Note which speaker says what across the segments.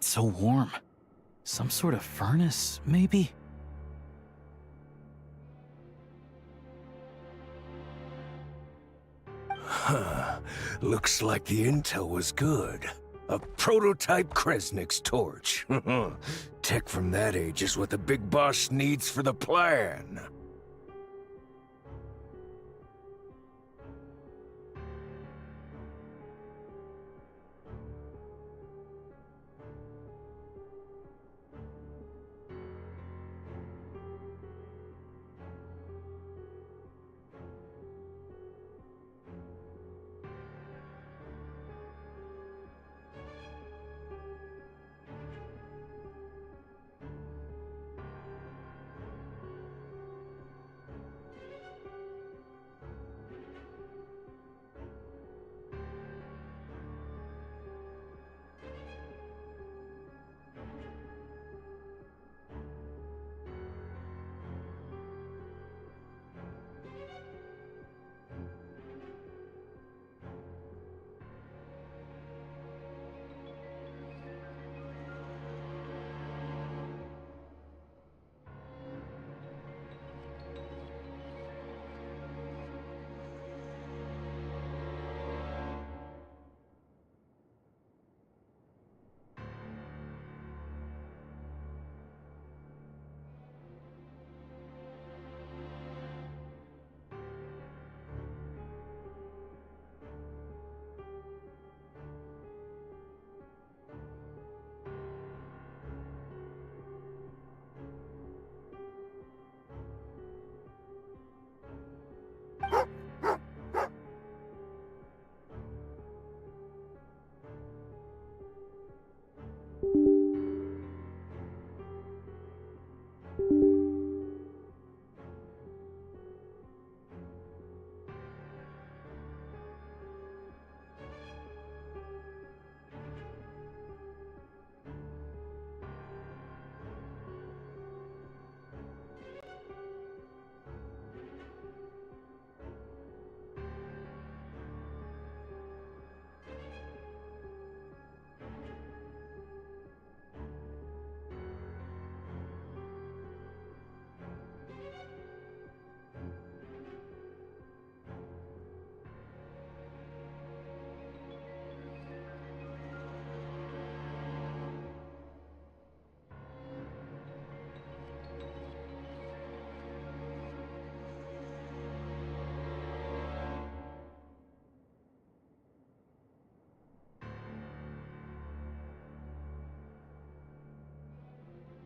Speaker 1: It's so warm. Some sort of furnace, maybe?
Speaker 2: Huh. Looks like the intel was good. A prototype Kresnik's torch. Tech from that age is what the big boss needs for the plan.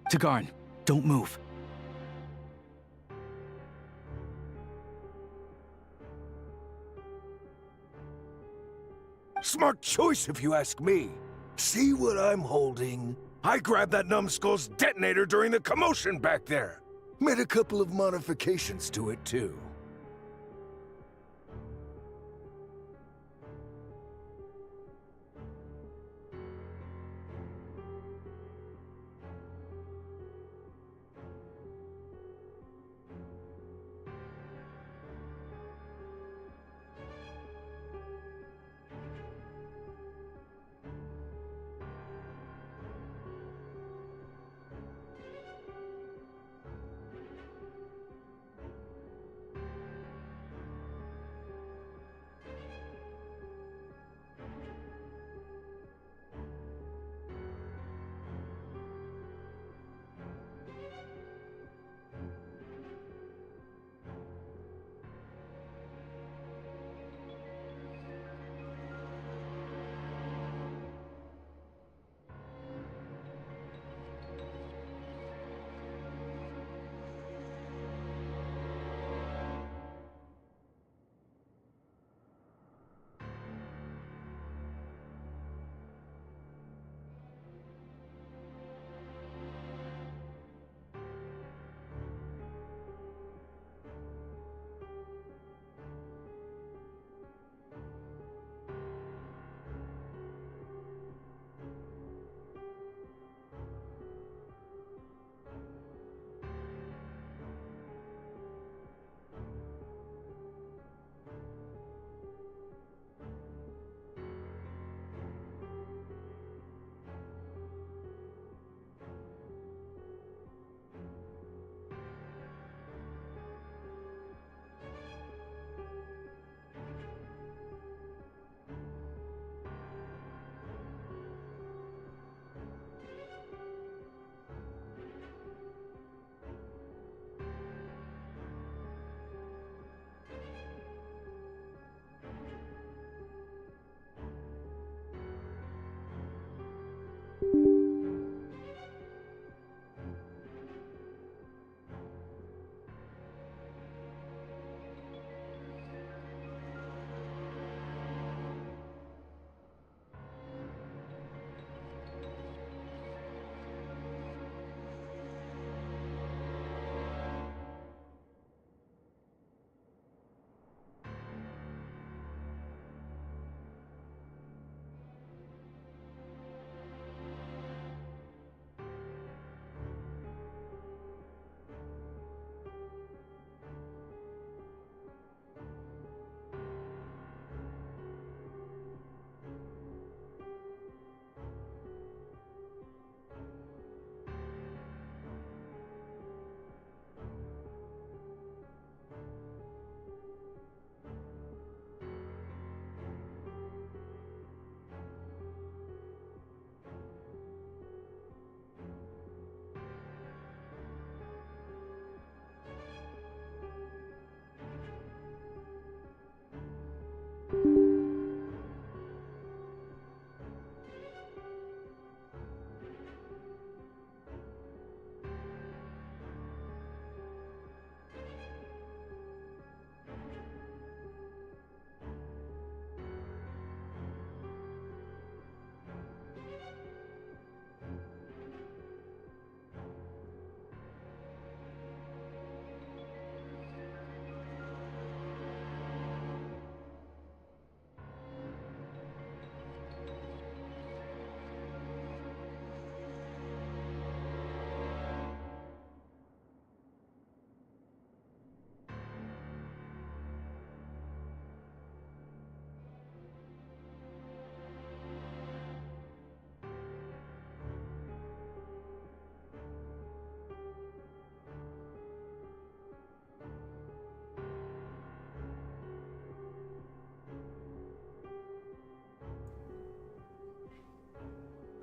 Speaker 1: Tagarn, don't move.
Speaker 2: Smart choice if you ask me. See what I'm holding? I grabbed that numbskull's detonator during the commotion back there. Made a couple of modifications to it too.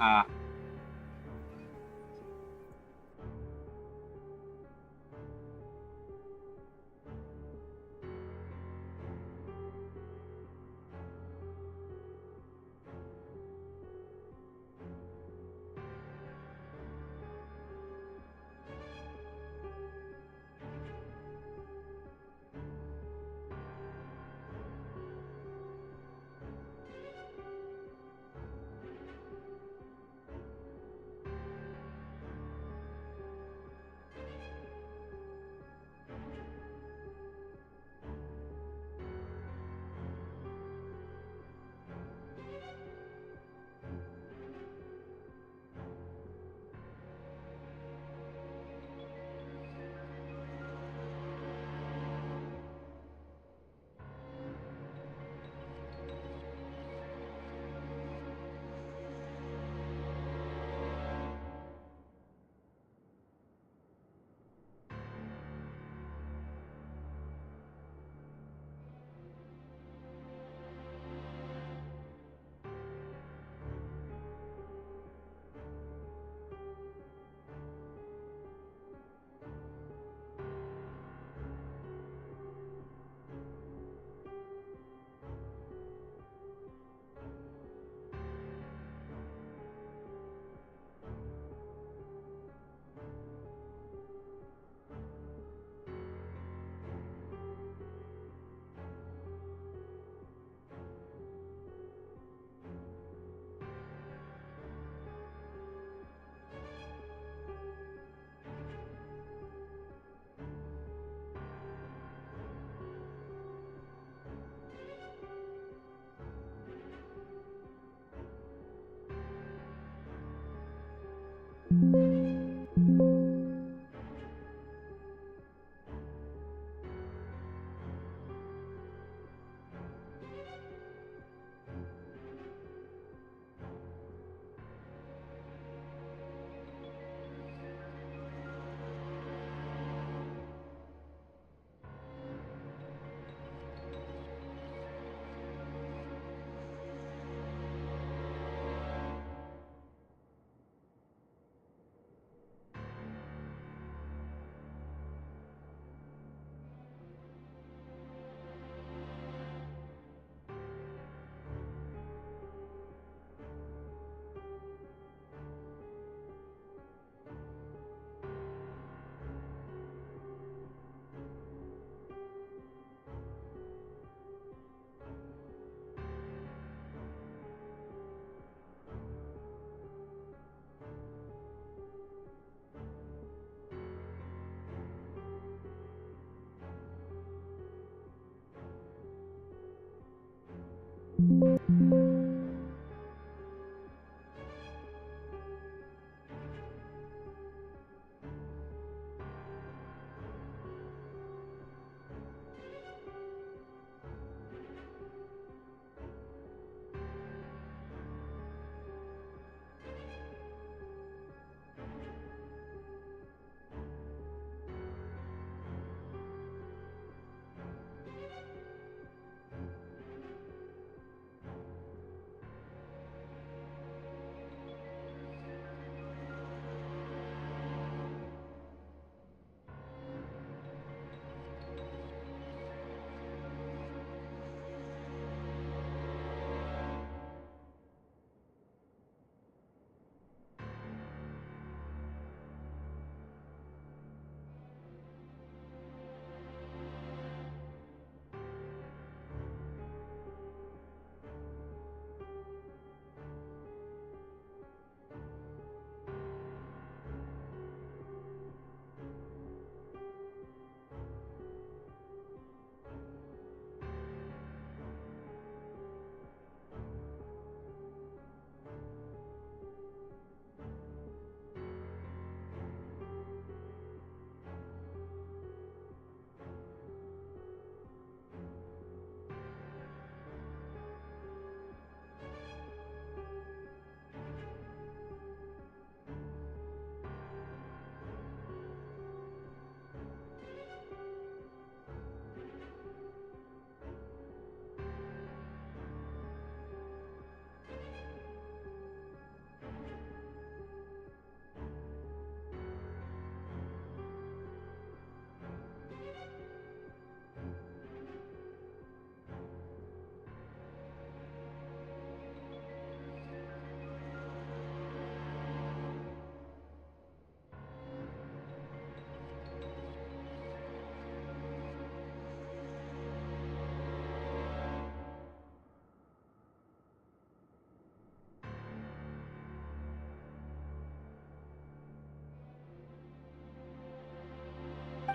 Speaker 3: อ่า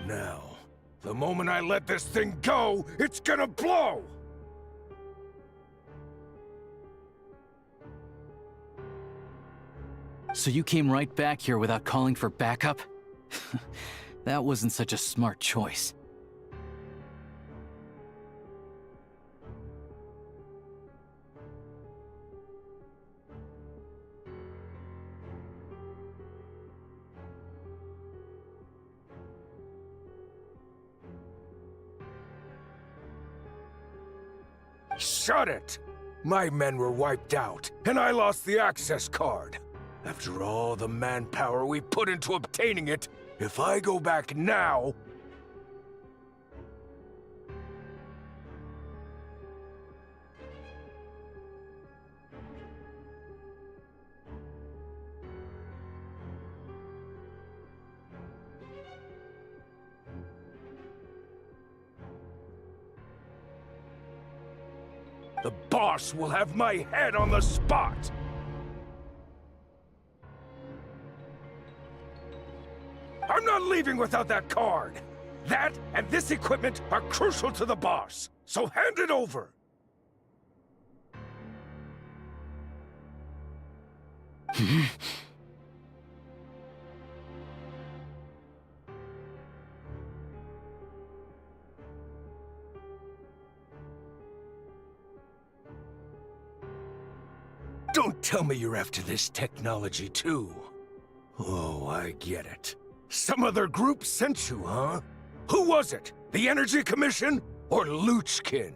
Speaker 2: Now, the moment I let this thing go, it's gonna blow!
Speaker 1: So you came right back here without calling for backup? That wasn't such a smart choice.
Speaker 2: Shut it! My men were wiped out, and I lost the access card. After all the manpower we put into obtaining it, if I go back now... the boss will have my head on the spot! I'm not leaving without that card! That and this equipment are crucial to the boss, so hand it over! Don't tell me you're after this technology, too. Oh, I get it. Some other group sent you, huh? Who was it? The Energy Commission or Luchkin?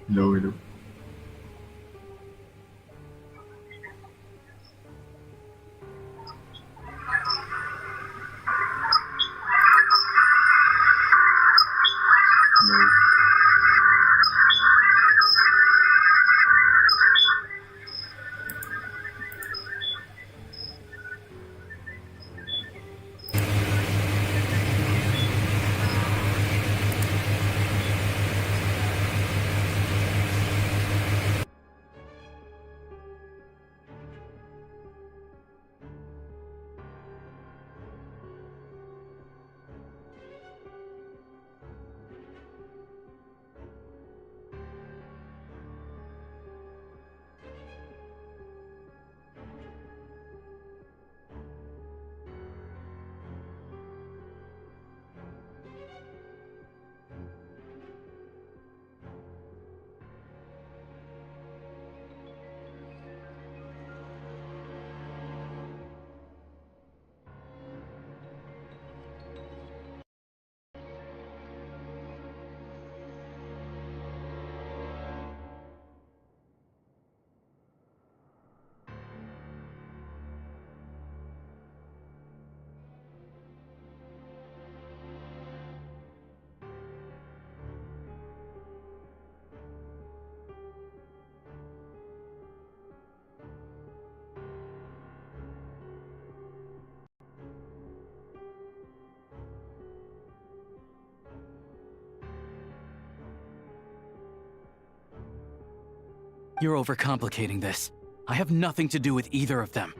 Speaker 3: No, no. No.
Speaker 1: You're overcomplicating this. I have nothing to do with either of them.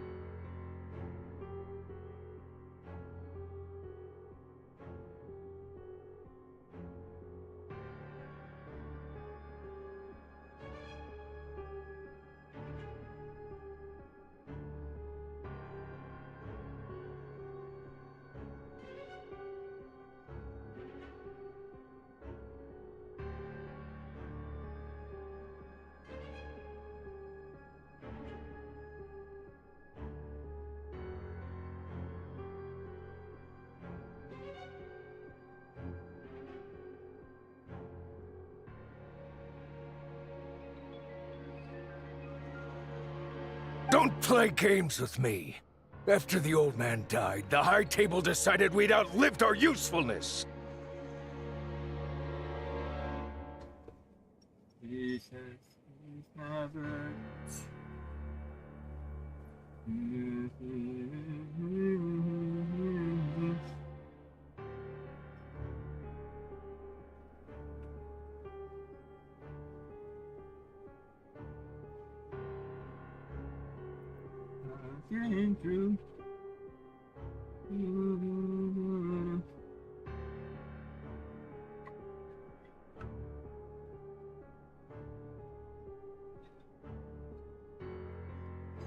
Speaker 2: Don't play games with me. After the old man died, the High Table decided we'd outlived our usefulness.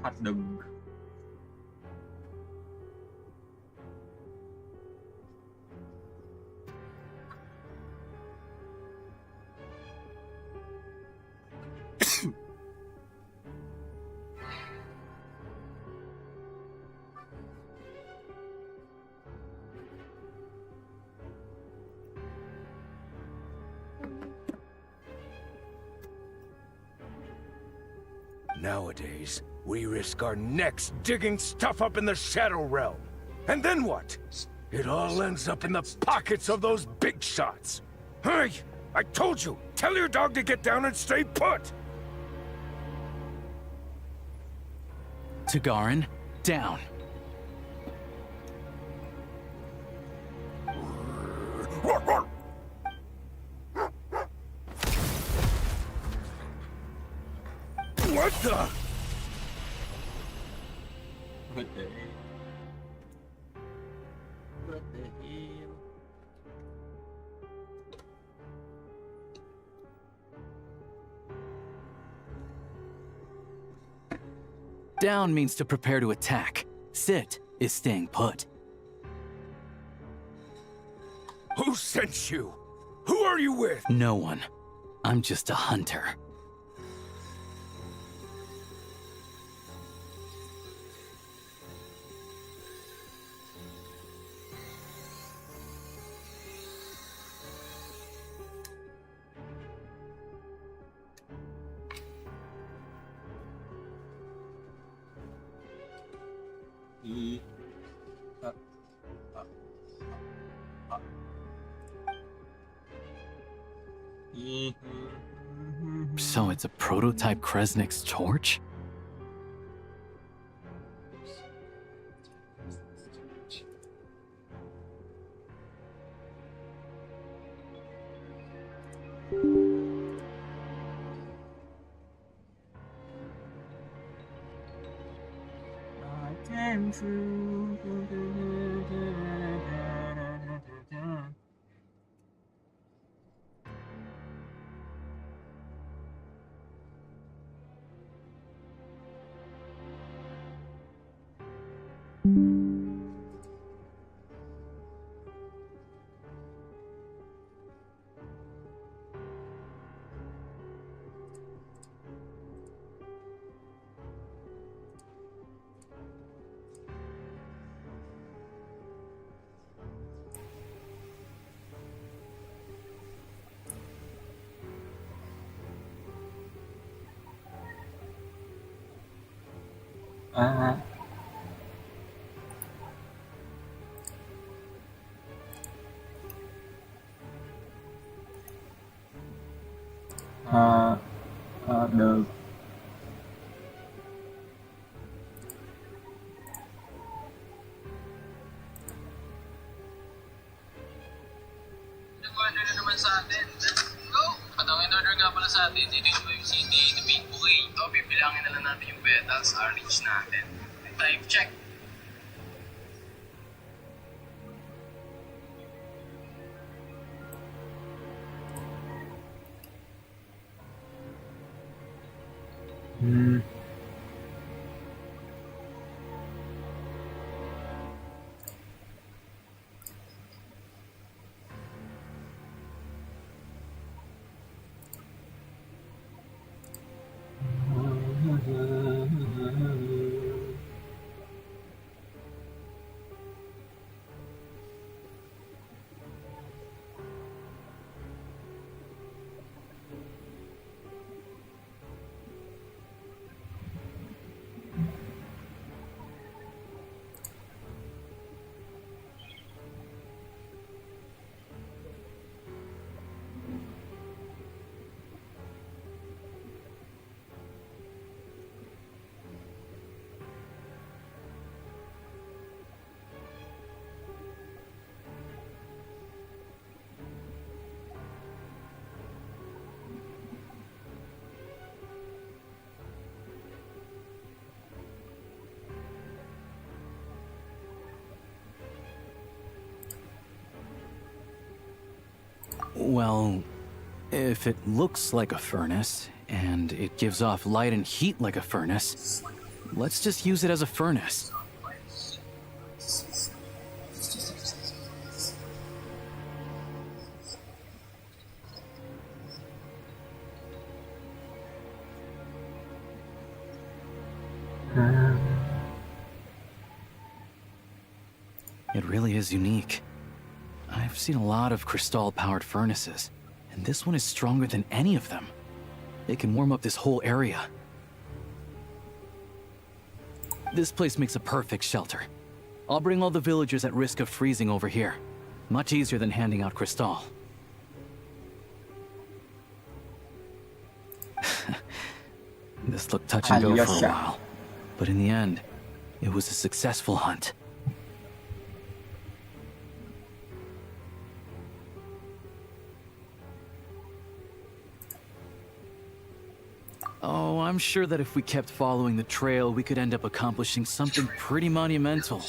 Speaker 3: Hotdog.
Speaker 2: Nowadays, we risk our necks digging stuff up in the Shadow Realm. And then what? It all ends up in the pockets of those big shots. Hey, I told you, tell your dog to get down and stay put!
Speaker 1: Tagarin, down.
Speaker 2: What the?
Speaker 3: What the hell? What the hell?
Speaker 1: Down means to prepare to attack. Sit is staying put.
Speaker 2: Who sent you? Who are you with?
Speaker 1: No one. I'm just a hunter. So it's a prototype Kresnik's torch?
Speaker 3: Được.
Speaker 4: Nag-order na naman sa atin. Go! Patawang in-order nga pala sa atin. Dito yung Wave City, the Big Bouquet. Ito, bibilangin na lang natin yung petals, reach natin. Type check.
Speaker 1: Well, if it looks like a furnace, and it gives off light and heat like a furnace, let's just use it as a furnace. It really is unique. I've seen a lot of crystal-powered furnaces, and this one is stronger than any of them. It can warm up this whole area. This place makes a perfect shelter. I'll bring all the villagers at risk of freezing over here. Much easier than handing out crystal. This looked touch and go for a
Speaker 3: Alyosha.
Speaker 1: while, but in the end, it was a successful hunt. Oh, I'm sure that if we kept following the trail, we could end up accomplishing something pretty monumental.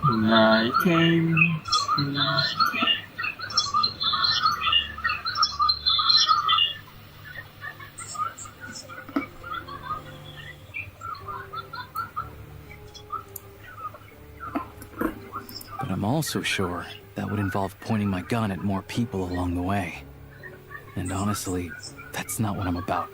Speaker 3: Night came.
Speaker 1: But I'm also sure that would involve pointing my gun at more people along the way. And honestly, that's not what I'm about.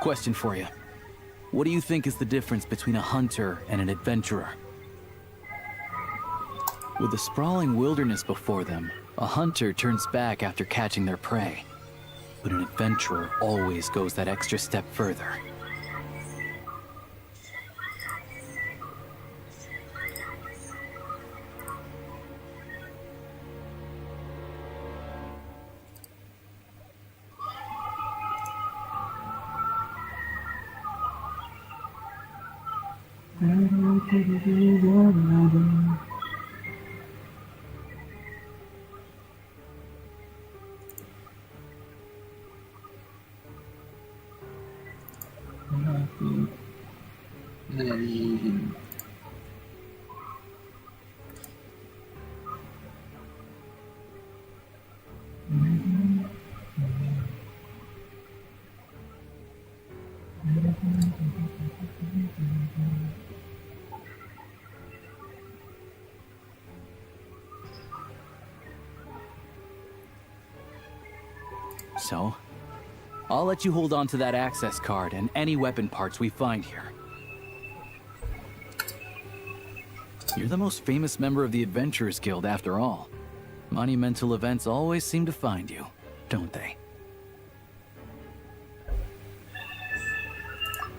Speaker 1: Question for you. What do you think is the difference between a hunter and an adventurer? With the sprawling wilderness before them, a hunter turns back after catching their prey. But an adventurer always goes that extra step further. So, I'll let you hold on to that access card and any weapon parts we find here. You're the most famous member of the Adventurers Guild after all. Monumental events always seem to find you, don't they?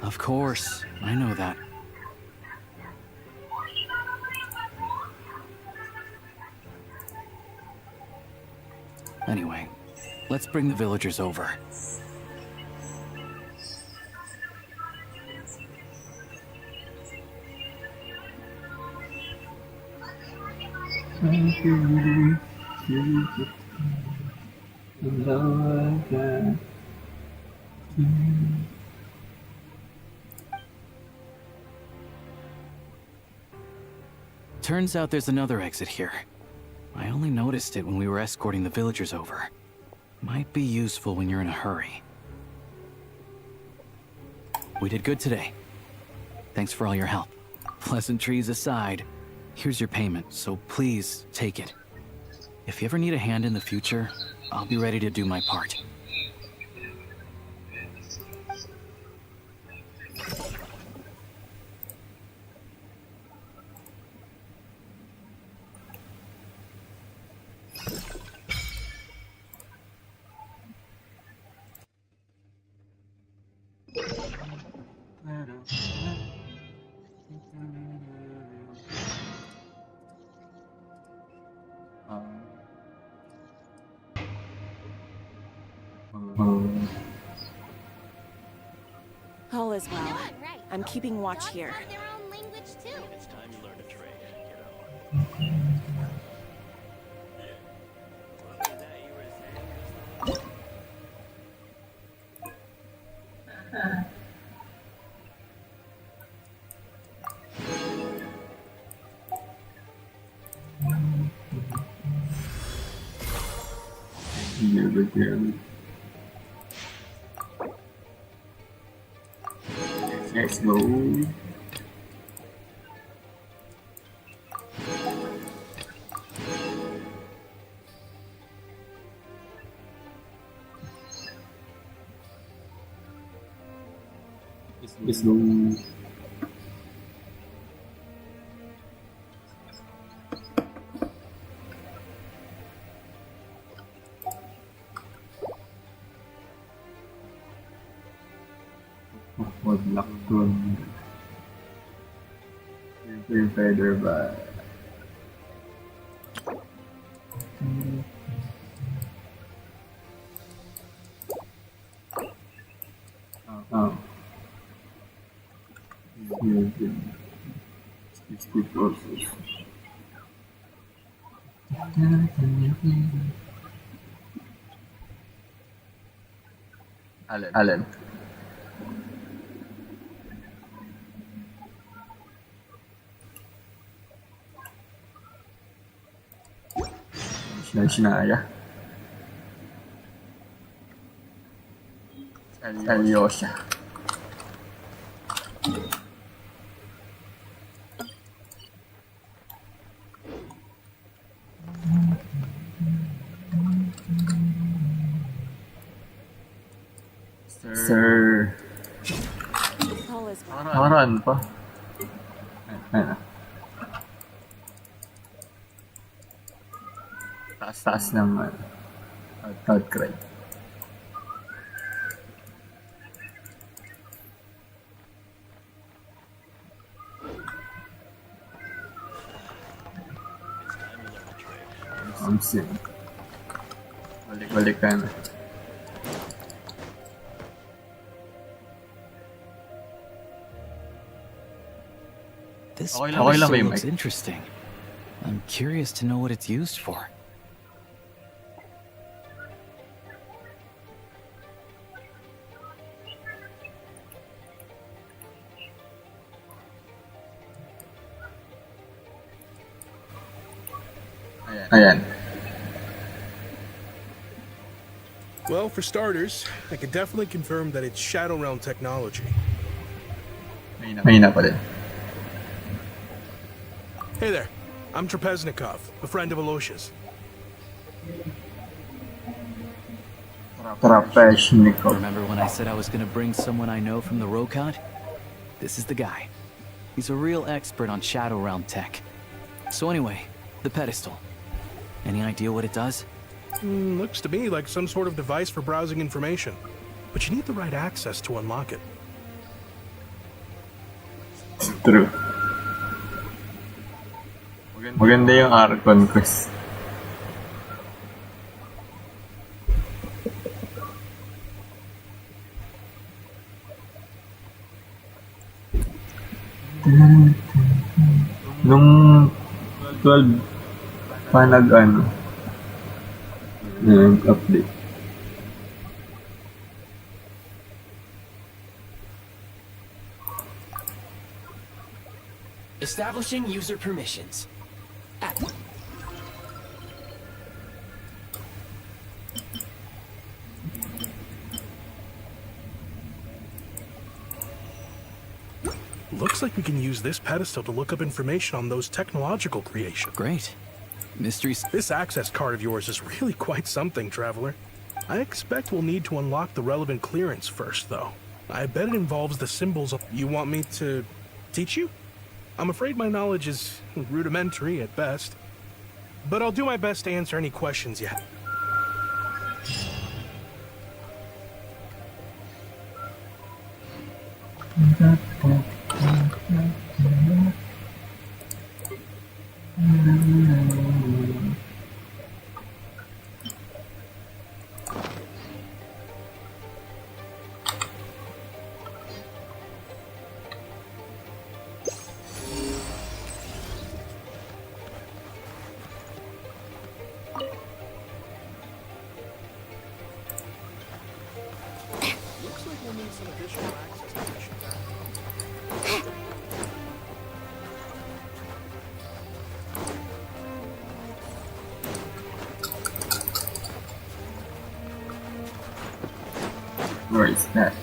Speaker 1: Of course, I know that. Anyway, let's bring the villagers over. turns out there's another exit here. I only noticed it when we were escorting the villagers over. Might be useful when you're in a hurry. We did good today. Thanks for all your help. Pleasantries aside, here's your payment, so please take it. If you ever need a hand in the future, I'll be ready to do my part.
Speaker 5: All is well. I'm keeping watch here.
Speaker 6: Their own language too.
Speaker 7: It's time you learn a trade, kiddo.
Speaker 3: Let's go. Let's go. Một lập trường Invader và Speed Forces. Allen. Snezhnaya. Alyosha. Sir.
Speaker 5: All is well.
Speaker 3: Haran pa. Ayun. Taas ng outcry. Thompson. Balik ka na.
Speaker 1: This
Speaker 3: Okay
Speaker 1: pedestal
Speaker 3: lang ba yung
Speaker 1: looks
Speaker 3: mic?
Speaker 1: interesting. I'm curious to know what it's used for.
Speaker 3: Ayan.
Speaker 8: Well, for starters, I can definitely confirm that it's Shadow Realm technology.
Speaker 3: Mahina pa din.
Speaker 8: Hey there, I'm Trapeznikov, a friend of Alosha's.
Speaker 3: Trapeznikov.
Speaker 1: Remember when I said I was gonna bring someone I know from the Rokad? This is the guy. He's a real expert on Shadow Realm tech. So anyway, the pedestal. Any idea what it does?
Speaker 8: Looks to me like some sort of device for browsing information. But you need the right access to unlock it.
Speaker 3: True. Maganda yung Archon quest. Nung 12 pa nag-update.
Speaker 9: Establishing user permissions.
Speaker 8: Looks like we can use this pedestal to look up information on those technological creations.
Speaker 1: Great. Mysteries.
Speaker 8: This access card of yours is really quite something, Traveler. I expect we'll need to unlock the relevant clearance first, though. I bet it involves the symbols of... You want me to teach you? I'm afraid my knowledge is rudimentary at best. But I'll do my best to answer any questions you have. Looks like we'll need some additional access permissions.
Speaker 3: Where is that?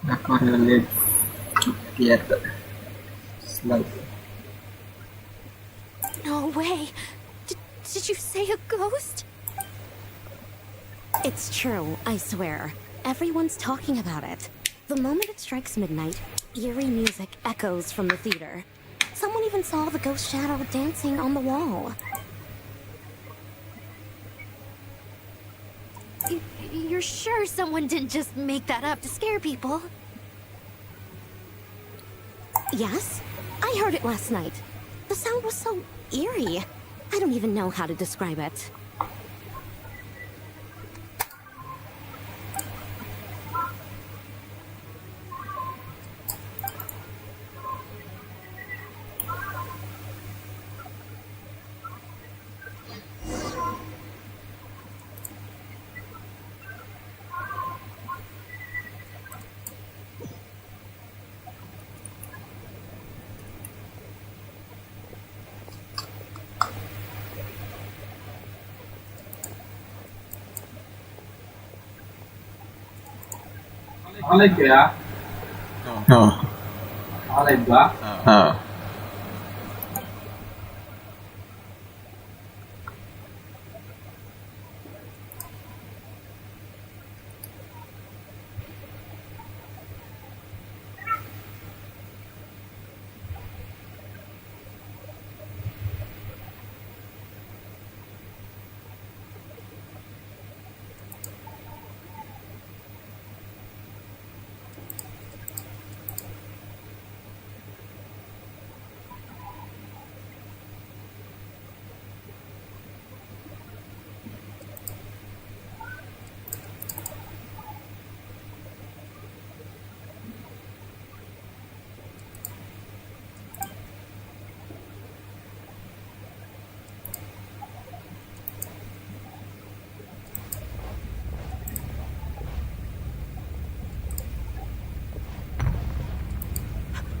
Speaker 3: The correlates theater. Slide.
Speaker 6: No way. Did you say a ghost? It's true, I swear. Everyone's talking about it. The moment it strikes midnight, eerie music echoes from the theater. Someone even saw the ghost shadow dancing on the wall. You're sure someone didn't just make that up to scare people? Yes, I heard it last night. The sound was so eerie. I don't even know how to describe it.
Speaker 9: Online kaya?
Speaker 3: Oh.
Speaker 9: Online ba?
Speaker 3: Ah.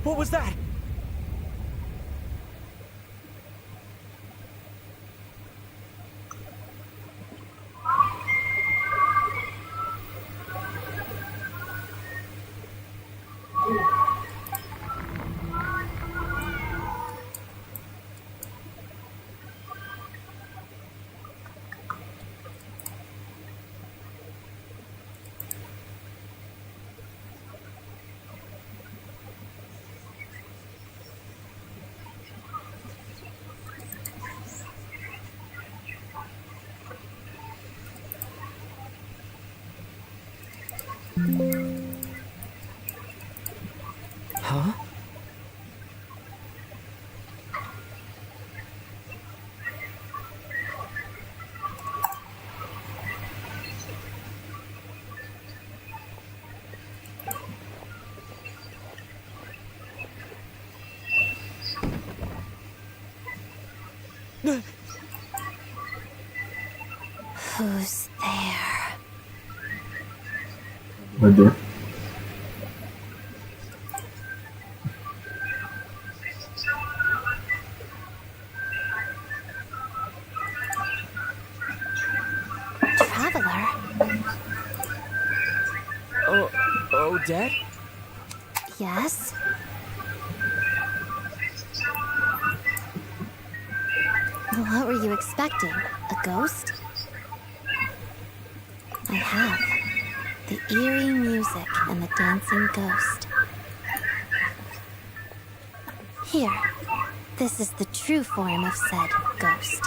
Speaker 1: What was that? Huh?
Speaker 6: Who's there?
Speaker 3: Ada.
Speaker 6: Traveler?
Speaker 1: Oh, Dad?
Speaker 6: Yes? What were you expecting? A ghost? I have. The eerie music and the dancing ghost. Here. This is the true form of said ghost.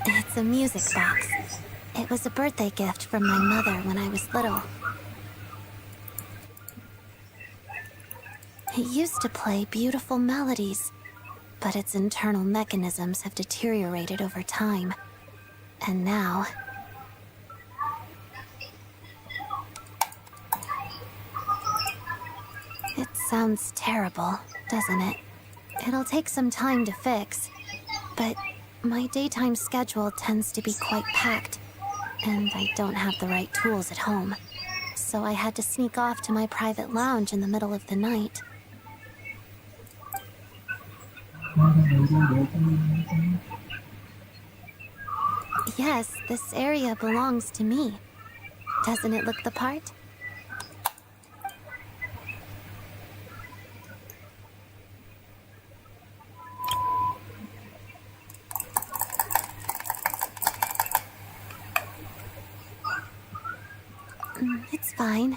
Speaker 6: It's a music box. It was a birthday gift from my mother when I was little. It used to play beautiful melodies, but its internal mechanisms have deteriorated over time. And now... It sounds terrible, doesn't it? It'll take some time to fix, but my daytime schedule tends to be quite packed, and I don't have the right tools at home. So I had to sneak off to my private lounge in the middle of the night. Yes, this area belongs to me. Doesn't it look the part? It's fine.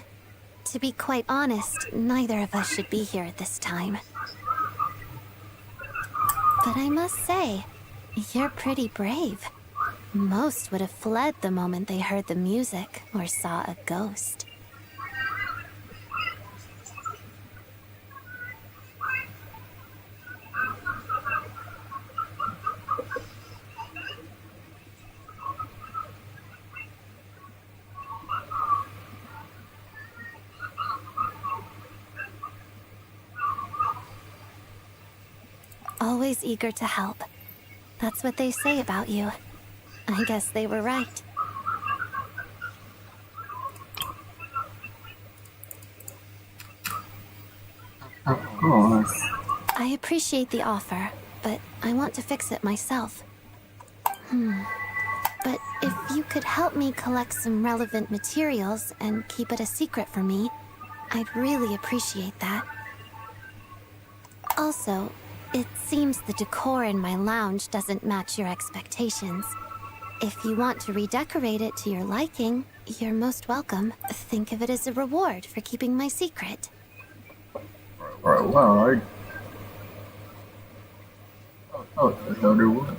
Speaker 6: To be quite honest, neither of us should be here at this time. But I must say, you're pretty brave. Most would have fled the moment they heard the music or saw a ghost. Always eager to help. That's what they say about you. I guess they were right.
Speaker 3: Of course.
Speaker 6: I appreciate the offer, but I want to fix it myself. But if you could help me collect some relevant materials and keep it a secret for me, I'd really appreciate that. Also, it seems the decor in my lounge doesn't match your expectations. If you want to redecorate it to your liking, you're most welcome. Think of it as a reward for keeping my secret.
Speaker 3: Reward? Oh, there's no reward.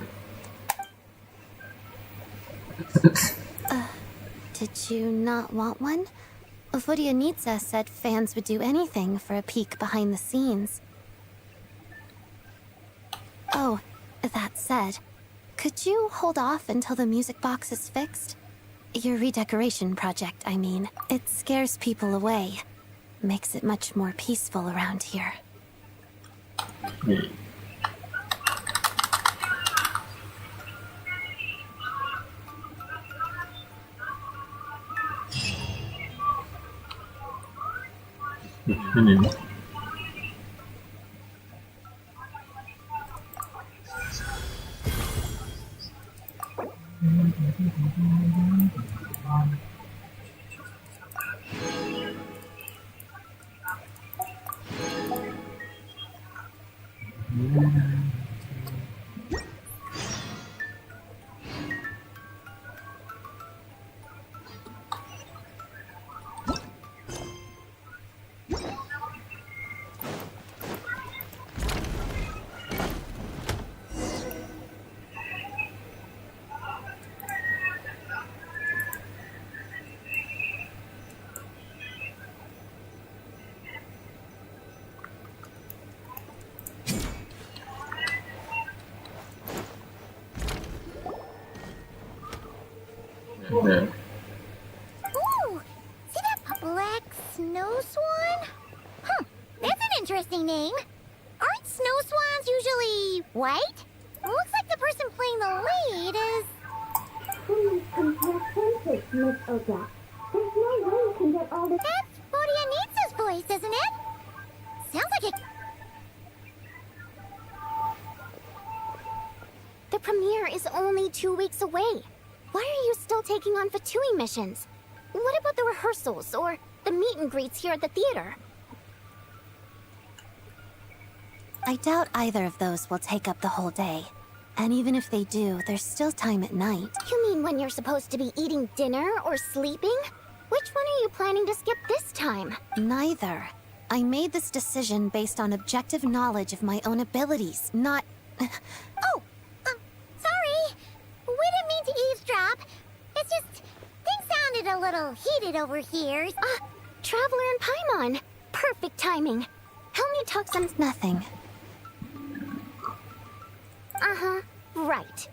Speaker 6: Did you not want one? Vodyanitsa said fans would do anything for a peek behind the scenes. Oh, that said, could you hold off until the music box is fixed? Your redecoration project, I mean. It scares people away. Makes it much more peaceful around here.
Speaker 3: Yeah. Anyway.
Speaker 6: Ooh! See that bubble eggs?
Speaker 10: Snow Swan? Huh, that's an interesting name. Aren't snow swans usually white? Looks like the person playing the lead is...
Speaker 11: Please compare pancakes, Miss Oda. There's no way you can get all this...
Speaker 10: That's Bodianitsa's voice, isn't it? Sounds like it...
Speaker 6: The premiere is only 2 weeks away. Why are you still taking on Fatui missions? What about the rehearsals or the meet and greets here at the theater? I doubt either of those will take up the whole day. And even if they do, there's still time at night. You mean when you're supposed to be eating dinner or sleeping? Which one are you planning to skip this time? Neither. I made this decision based on objective knowledge of my own abilities, not...
Speaker 10: Oh! Sorry! We didn't mean to eavesdrop. It's just... things sounded a little heated over here.
Speaker 6: Traveler and Paimon. Perfect timing. Help me talk some... Nothing. Uh-huh. Right.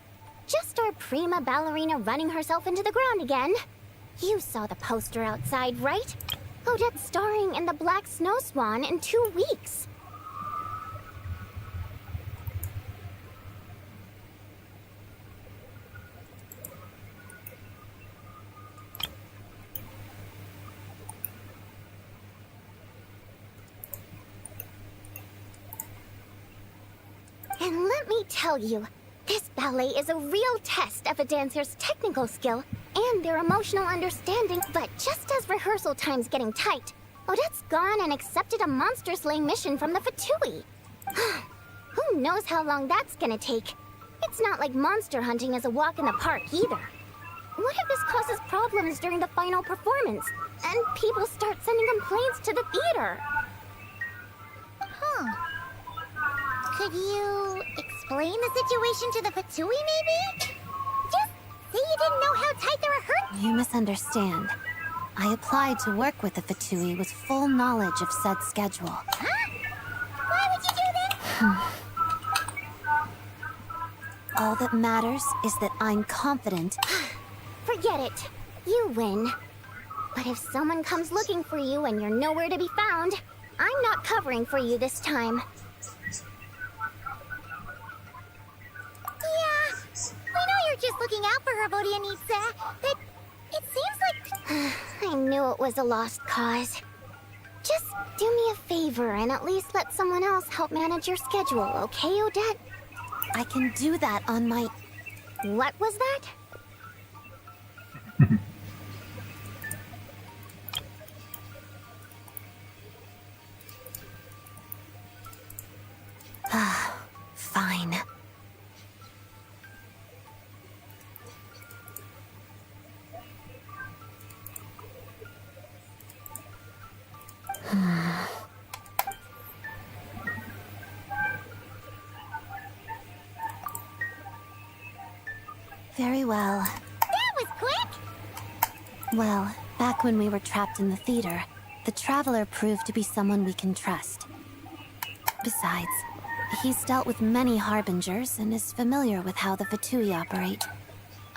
Speaker 6: Just our prima ballerina running herself into the ground again. You saw the poster outside, right? Odette's starring in the Black Snow Swan in 2 weeks. And let me tell you, this ballet is a real test of a dancer's technical skill and their emotional understanding. But just as rehearsal time's getting tight, Odette's gone and accepted a monster slaying mission from the Fatui. Who knows how long that's gonna take? It's not like monster hunting is a walk in the park either. What if this causes problems during the final performance, and people start sending complaints to the theater?
Speaker 10: Huh. Could you explain the situation to the Fatui, maybe? Just say you didn't know how tight the rehearsal...
Speaker 6: You misunderstand. I applied to work with the Fatui with full knowledge of said schedule.
Speaker 10: Huh? Why would you do this?
Speaker 6: All that matters is that I'm confident.
Speaker 10: Forget it. You win. But if someone comes looking for you and you're nowhere to be found, I'm not covering for you this time. Yeah, we know you're just looking out for her, Bodianitsa, but it seems like...
Speaker 6: I knew it was a lost cause. Just do me a favor and at least let someone else help manage your schedule, okay, Odette? I can do that on my... What was that? Fine. Very well.
Speaker 10: That was quick!
Speaker 6: Well, back when we were trapped in the theater, the Traveler proved to be someone we can trust. Besides, he's dealt with many harbingers and is familiar with how the Fatui operate.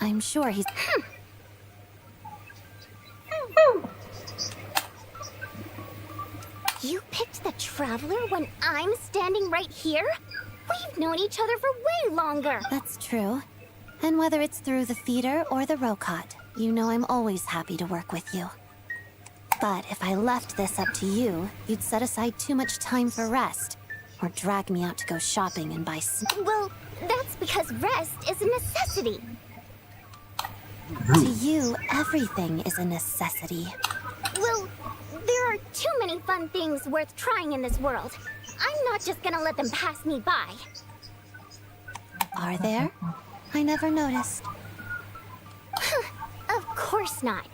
Speaker 6: I'm sure he's... You picked the Traveler when I'm standing right here? We've known each other for way longer! That's true. And whether it's through the theater or the Rokot, you know I'm always happy to work with you. But if I left this up to you, you'd set aside too much time for rest, or drag me out to go shopping and buy Well, that's because rest is a necessity. To you, everything is a necessity. Well, there are too many fun things worth trying in this world. I'm not just gonna let them pass me by. Are there? I never noticed. Of course not.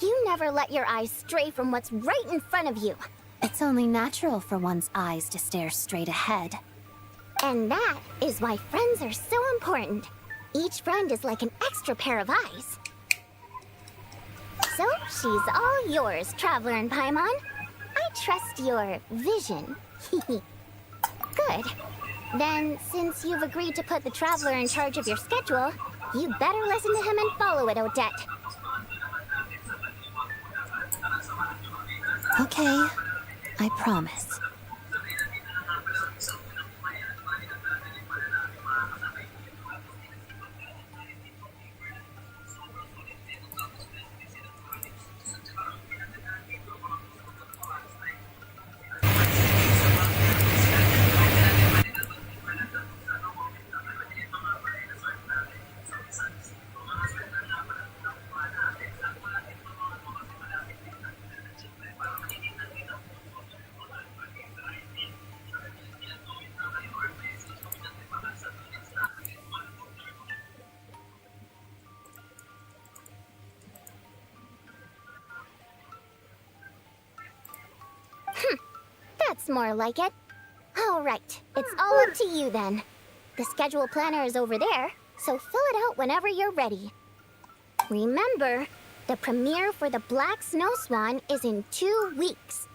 Speaker 6: You never let your eyes stray from what's right in front of you. It's only natural for one's eyes to stare straight ahead. And that is why friends are so important. Each friend is like an extra pair of eyes. So, she's all yours, Traveler and Paimon. I trust your vision. Good. Then, since you've agreed to put the Traveler in charge of your schedule, you better listen to him and follow it, Odette. Okay, I promise.
Speaker 10: That's more like it. All right, it's all up to you then. The schedule planner is over there, so fill it out whenever you're ready. Remember, the premiere for the Black Snow Swan is in 2 weeks.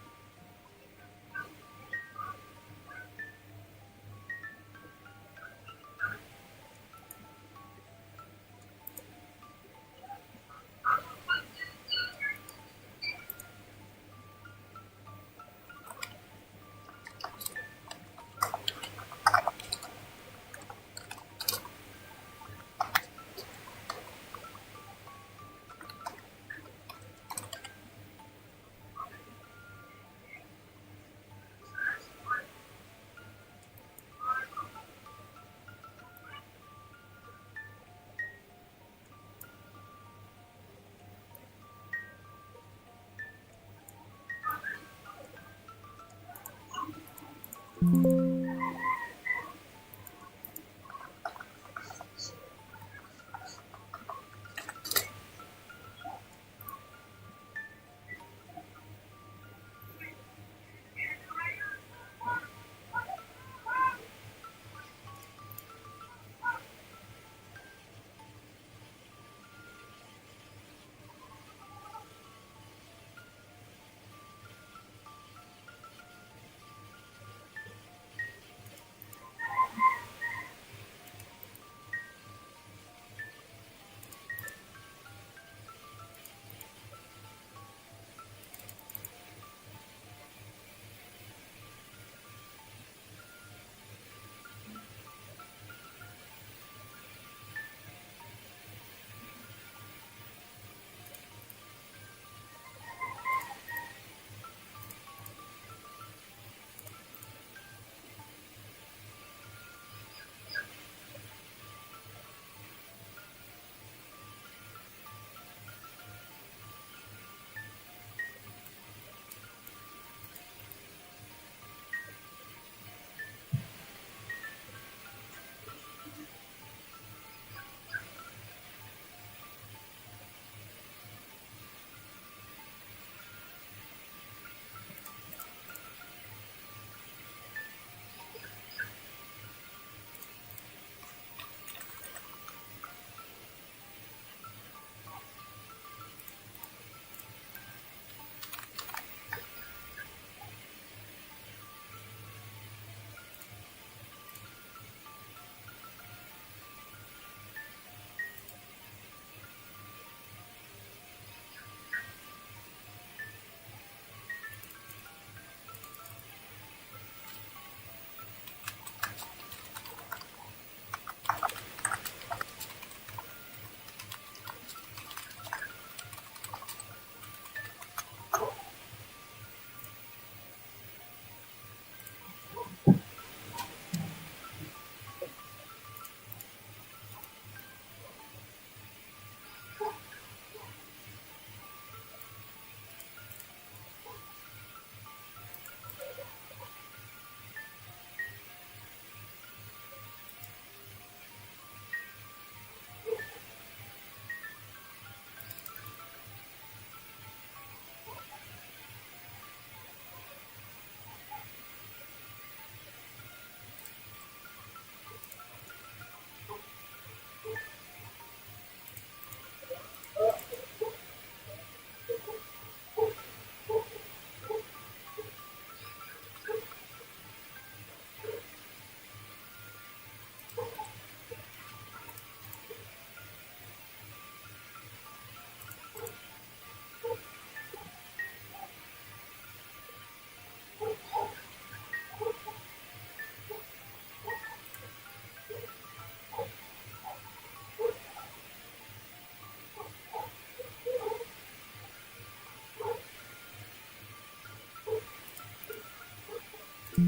Speaker 6: The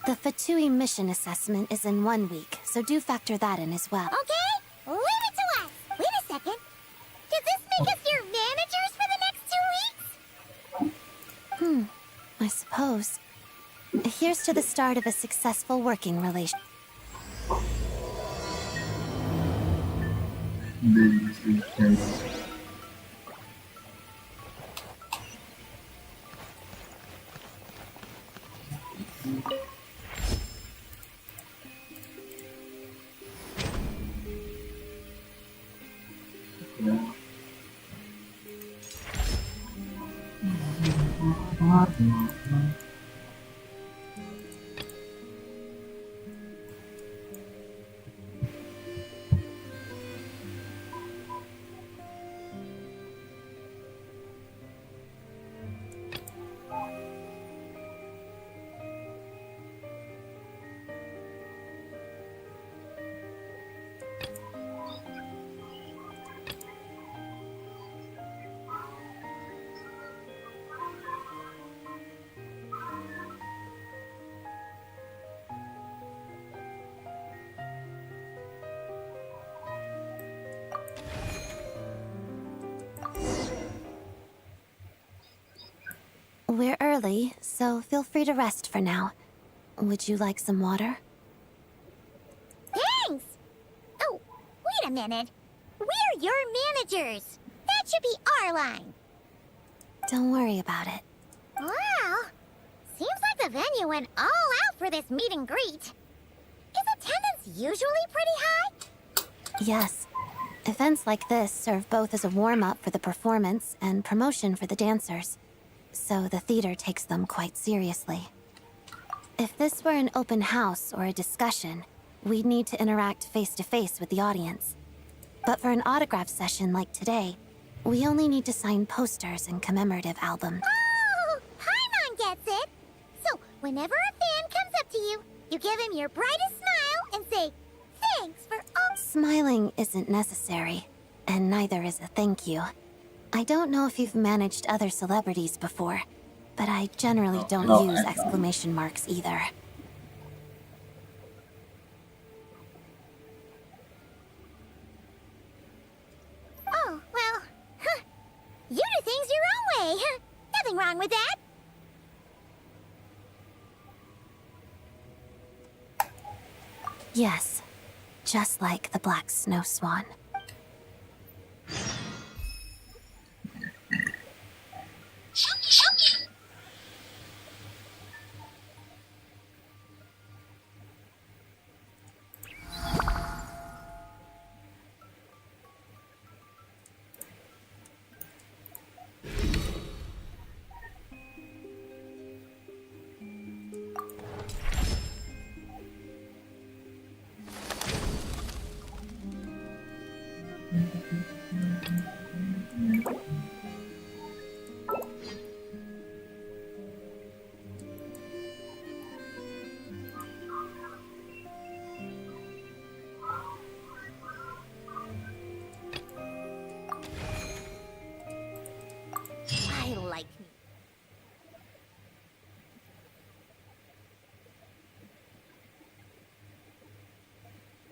Speaker 6: Fatui mission assessment is in 1 week, so do factor that in as well.
Speaker 10: Okay, leave it to us. Wait a second. Does this make us your managers for the next 2 weeks?
Speaker 6: I suppose. Here's to the start of a successful working relation. We're early, so feel free to rest for now. Would you like some water?
Speaker 10: Thanks! Oh, wait a minute. We're your managers. That should be our line.
Speaker 6: Don't worry about it.
Speaker 10: Wow. Seems like the venue went all out for this meet and greet. Is attendance usually pretty high?
Speaker 6: Yes. Events like this serve both as a warm-up for the performance and promotion for the dancers. So the theater takes them quite seriously. If this were an open house or a discussion, we'd need to interact face-to-face with the audience. But for an autograph session like today, we only need to sign posters and commemorative albums.
Speaker 10: Oh, Paimon gets it. So whenever a fan comes up to you, you give him your brightest smile and say, thanks for all...
Speaker 6: Smiling isn't necessary, and neither is a thank you. I don't know if you've managed other celebrities before, but I generally don't use exclamation marks either.
Speaker 10: Oh, well, you do things your own way. Nothing wrong with that.
Speaker 6: Yes, just like the black snow swan.
Speaker 10: I like me.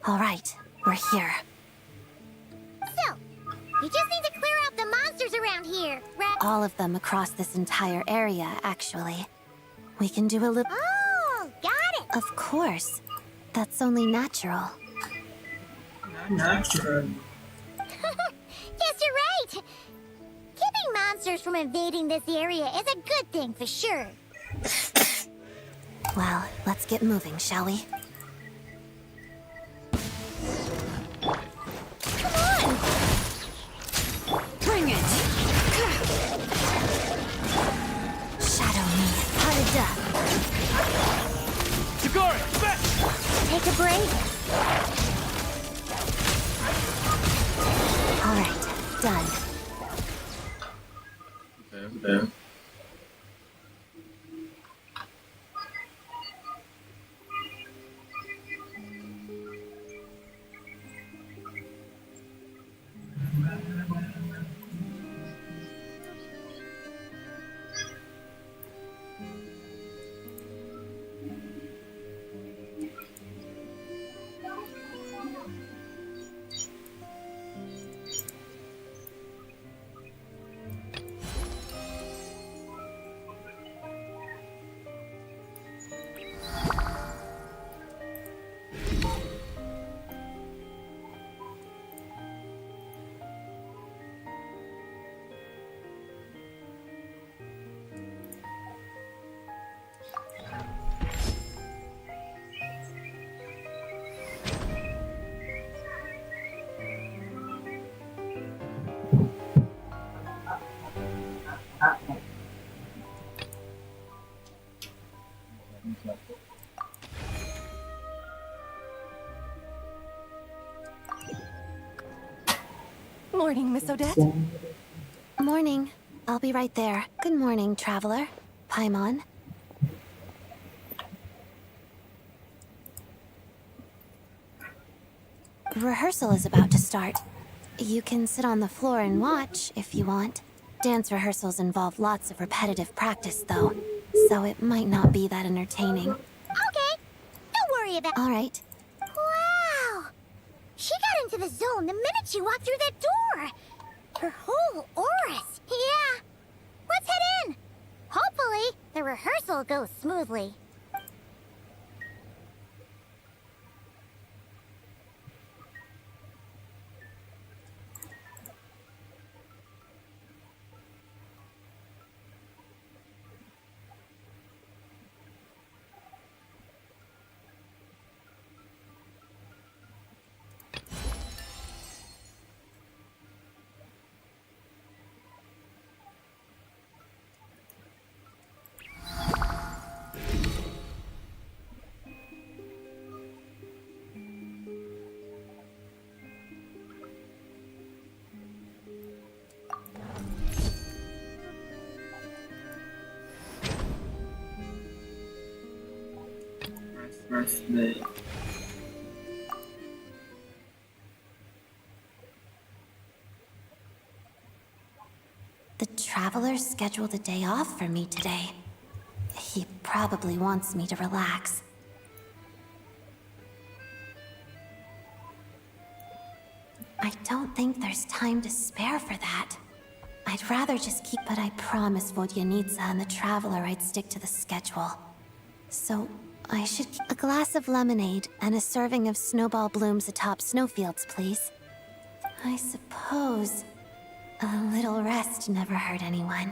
Speaker 6: All right, we're here.
Speaker 10: So, you just need to clear out the monsters around here, right?
Speaker 6: All of them across this entire area, actually. We can do a little...
Speaker 10: Oh, got it.
Speaker 6: Of course. That's only natural.
Speaker 9: Natural.
Speaker 10: Yes, you're right. Keeping monsters from invading this area is a good thing for sure.
Speaker 6: Well, let's get moving, shall we?
Speaker 5: Come on! Bring it!
Speaker 6: Shadow me, pot of death.
Speaker 1: Tagari, fetch!
Speaker 10: Take a break.
Speaker 6: All right, done.
Speaker 3: Okay.
Speaker 5: Morning, Miss Odette.
Speaker 6: Morning. I'll be right there. Good morning, traveler. Paimon. Rehearsal is about to start. You can sit on the floor and watch if you want. Dance rehearsals involve lots of repetitive practice, though, so it might not be that entertaining.
Speaker 10: Okay. Don't worry about
Speaker 6: All right.
Speaker 10: Wow! She got into the zone the minute she walked through that door. Her whole aura's. Yeah. Let's head in. Hopefully, the rehearsal goes smoothly.
Speaker 3: First day.
Speaker 6: The traveler scheduled a day off for me today. He probably wants me to relax. I don't think there's time to spare for that. I'd rather just keep, but I promised Vodyanitsa and the traveler I'd stick to the schedule. So, I should keep a glass of lemonade and a serving of snowball blooms atop snowfields, please. I suppose a little rest never hurt anyone.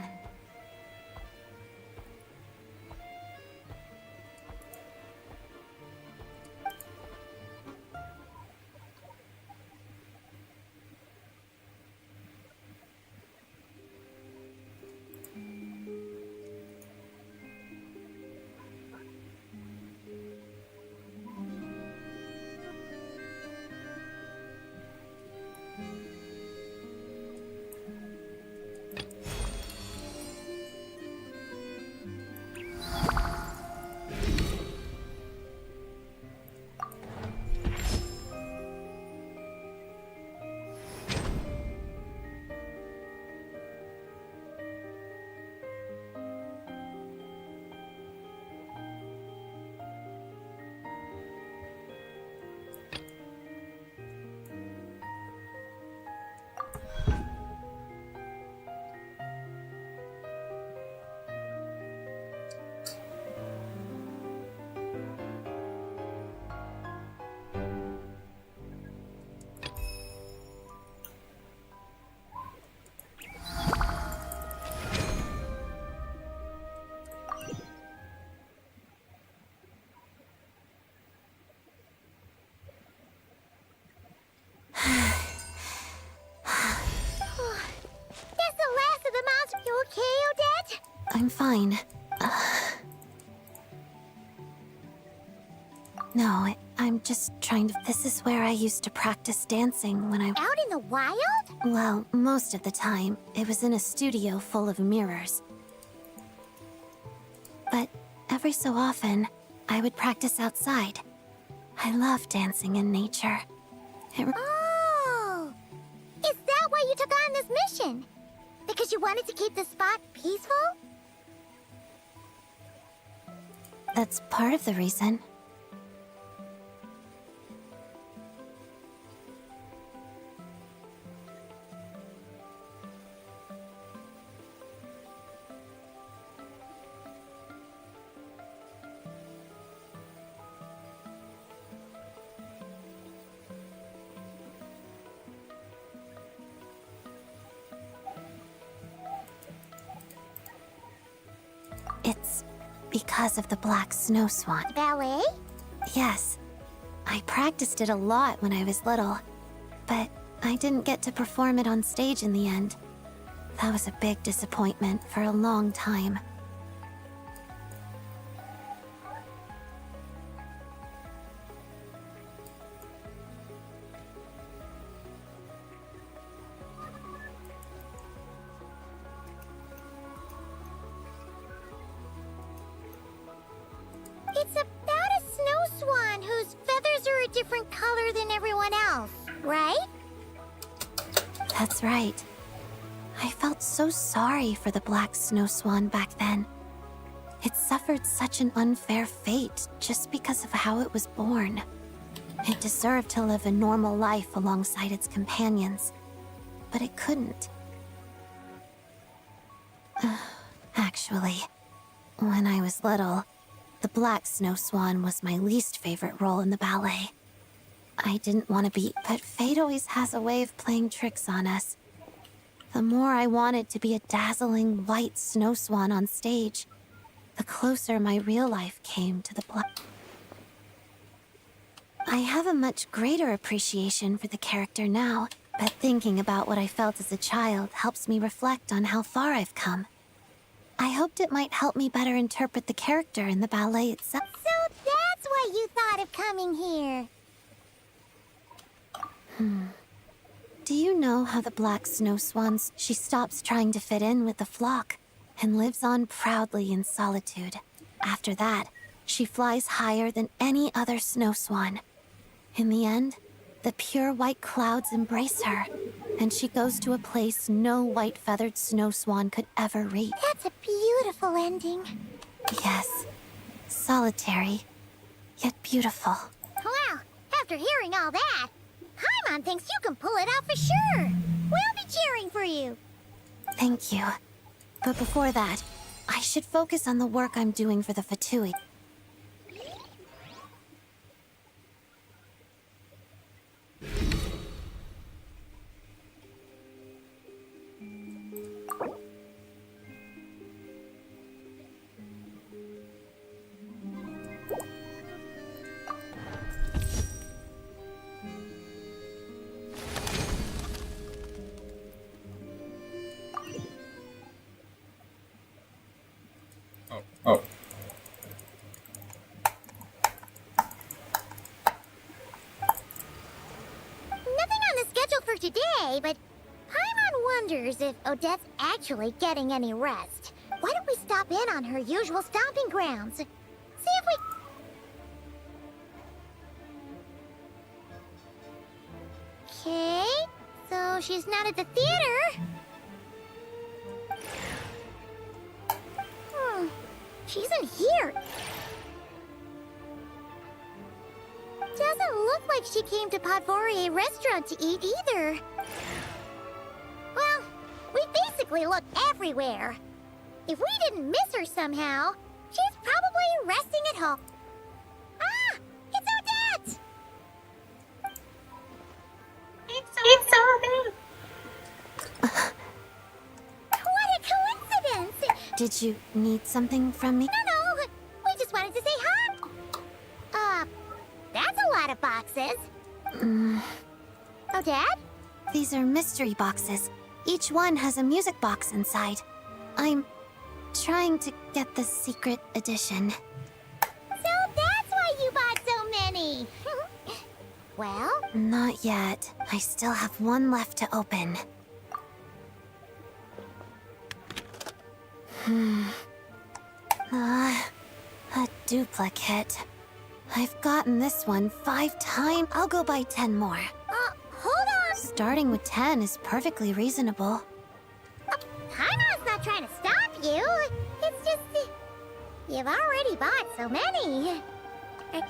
Speaker 10: That's the last of the monsters. You okay, Odette?
Speaker 6: I'm fine. No, I'm just trying to... This is where I used to practice dancing when I...
Speaker 10: Out in the wild?
Speaker 6: Well, most of the time, it was in a studio full of mirrors. But every so often, I would practice outside. I love dancing in nature.
Speaker 10: Oh! Is that why you took on this mission? Because you wanted to keep the spot peaceful?
Speaker 6: That's part of the reason. It's because of the black snow swan.
Speaker 10: Ballet?
Speaker 6: Yes. I practiced it a lot when I was little, but I didn't get to perform it on stage in the end. That was a big disappointment for a long time.
Speaker 11: one whose feathers are a different color than everyone else, right?
Speaker 6: That's right. I felt so sorry for the black snow swan back then. It suffered such an unfair fate just because of how it was born. It deserved to live a normal life alongside its companions, but it couldn't. Actually, when I was little, the black snow swan was my least favorite role in the ballet. I didn't want to be, but fate always has a way of playing tricks on us. The more I wanted to be a dazzling white snow swan on stage, the closer my real life came to the black. I have a much greater appreciation for the character now, but thinking about what I felt as a child helps me reflect on how far I've come. I hoped it might help me better interpret the character in the ballet itself.
Speaker 11: So that's why you thought of coming here.
Speaker 6: Do you know how the black snow swans, she stops trying to fit in with the flock and lives on proudly in solitude. After that, she flies higher than any other snow swan. In the end, the pure white clouds embrace her, and she goes to a place no white-feathered snow swan could ever reach.
Speaker 11: That's a beautiful ending.
Speaker 6: Yes, solitary, yet beautiful.
Speaker 11: Well, after hearing all that, Paimon thinks you can pull it off for sure. We'll be cheering for you.
Speaker 6: Thank you. But before that, I should focus on the work I'm doing for the Fatui.
Speaker 9: Oh.
Speaker 11: Nothing on the schedule for today, but Paimon wonders if Odette's actually getting any rest. Why don't we stop in on her usual stomping grounds? See if we... Okay, so she's not at the theater. She isn't here. Doesn't look like she came to Podvorier restaurant to eat either. Well, we basically look everywhere. If we didn't miss her somehow, she's probably resting at home. Ah! It's Odette! It's Odette! What a coincidence!
Speaker 6: Did you need something from me?
Speaker 11: No, we just wanted to say hi. That's a lot of boxes. Odette?
Speaker 6: These are mystery boxes. Each one has a music box inside. I'm trying to get the secret edition.
Speaker 11: So that's why you bought so many. Well?
Speaker 6: Not yet. I still have one left to open. A duplicate. I've gotten this one 5 times. I'll go buy 10 more.
Speaker 11: Hold on.
Speaker 6: Starting with 10 is perfectly reasonable.
Speaker 11: Paimon's not trying to stop you. It's just... you've already bought so many.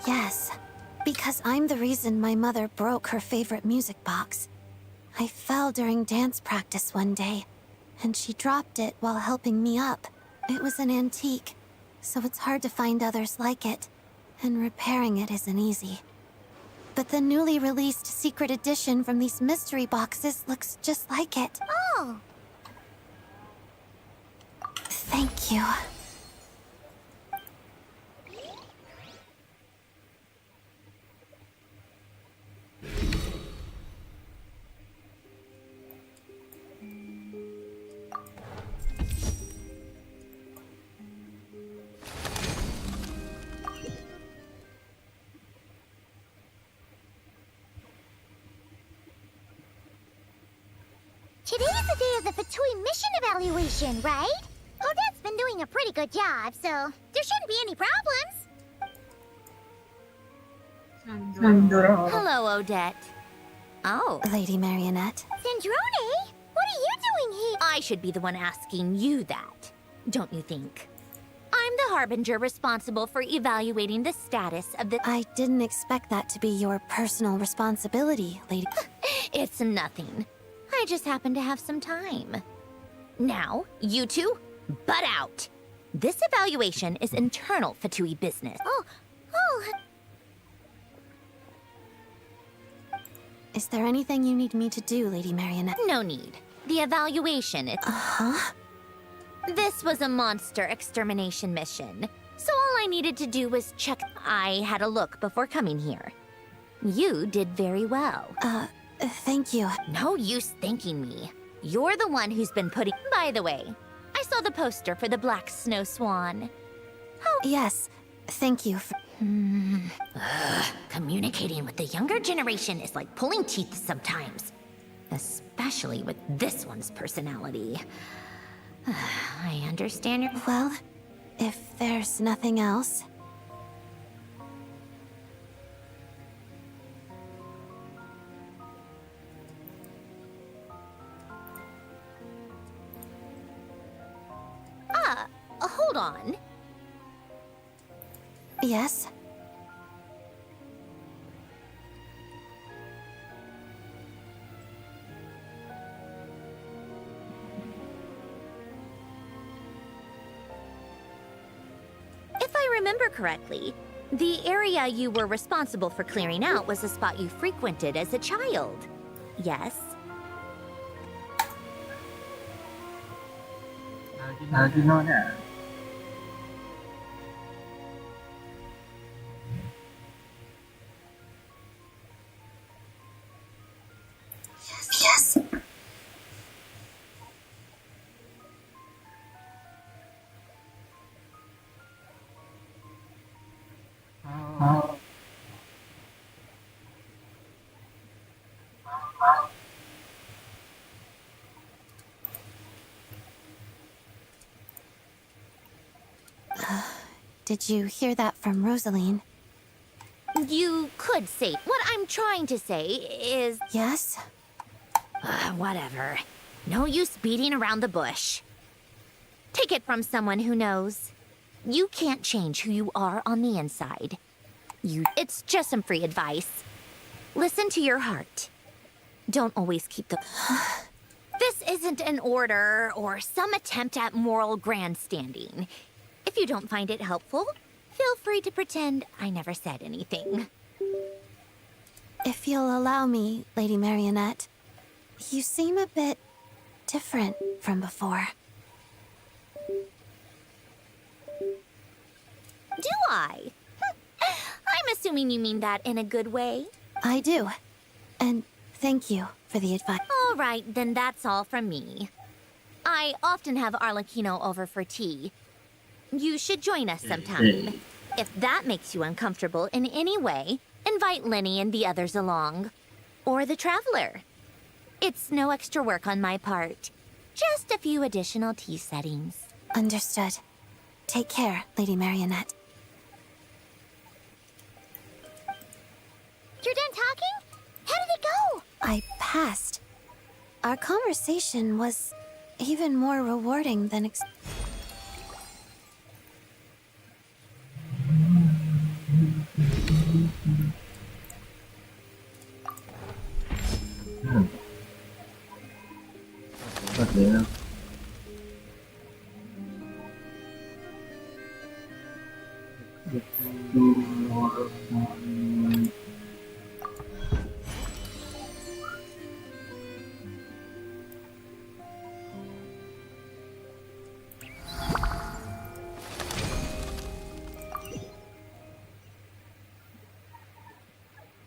Speaker 6: Yes, because I'm the reason my mother broke her favorite music box. I fell during dance practice one day, and she dropped it while helping me up. It was an antique, so it's hard to find others like it, and repairing it isn't easy. But the newly released secret edition from these mystery boxes looks just like it.
Speaker 11: Oh!
Speaker 6: Thank you.
Speaker 11: Today's the day of the Fatui mission evaluation, right? Odette's been doing a pretty good job, so there shouldn't be any problems. Hello, Odette. Oh.
Speaker 6: Lady Marionette.
Speaker 11: Snezhnaya? What are you doing here? I should be the one asking you that, don't you think? I'm the Harbinger responsible for evaluating the status of the...
Speaker 6: I didn't expect that to be your personal responsibility, Lady.
Speaker 11: It's nothing. I just happen to have some time. Now, you two, butt out. This evaluation is internal Fatui business. Oh.
Speaker 6: Is there anything you need me to do, Lady Marionette?
Speaker 11: No need. The evaluation is...
Speaker 6: Uh-huh.
Speaker 11: This was a monster extermination mission, so all I needed to do was check. I had a look before coming here. You did very well.
Speaker 6: Thank you.
Speaker 11: No use thanking me. You're the one who's been putting... By the way, I saw the poster for the Black Snow Swan. Oh.
Speaker 6: Yes, thank you for...
Speaker 11: Communicating with the younger generation is like pulling teeth sometimes. Especially with this one's personality. I understand your...
Speaker 6: Well, if there's nothing else...
Speaker 11: Hold on.
Speaker 6: Yes?
Speaker 11: If I remember correctly, the area you were responsible for clearing out was a spot you frequented as a child. Yes?
Speaker 6: Yes. Did you hear that from Rosaline?
Speaker 11: You could say. What I'm trying to say is...
Speaker 6: Yes?
Speaker 11: Whatever. No use beating around the bush. Take it from someone who knows. You can't change who you are on the inside. It's just some free advice. Listen to your heart. Don't always keep the... This isn't an order or some attempt at moral grandstanding. If you don't find it helpful, feel free to pretend I never said anything.
Speaker 6: If you'll allow me, Lady Marionette, you seem a bit different from before.
Speaker 11: Do I? I'm assuming you mean that in a good way.
Speaker 6: I do. And thank you for the advice.
Speaker 11: All right, then that's all from me. I often have Arlecchino over for tea. You should join us sometime. If that makes you uncomfortable in any way, invite Lenny and the others along. Or the Traveler. It's no extra work on my part. Just a few additional tea settings.
Speaker 6: Understood. Take care, Lady Marionette.
Speaker 11: You're done talking? How did it go?
Speaker 6: I passed. Our conversation was even more rewarding than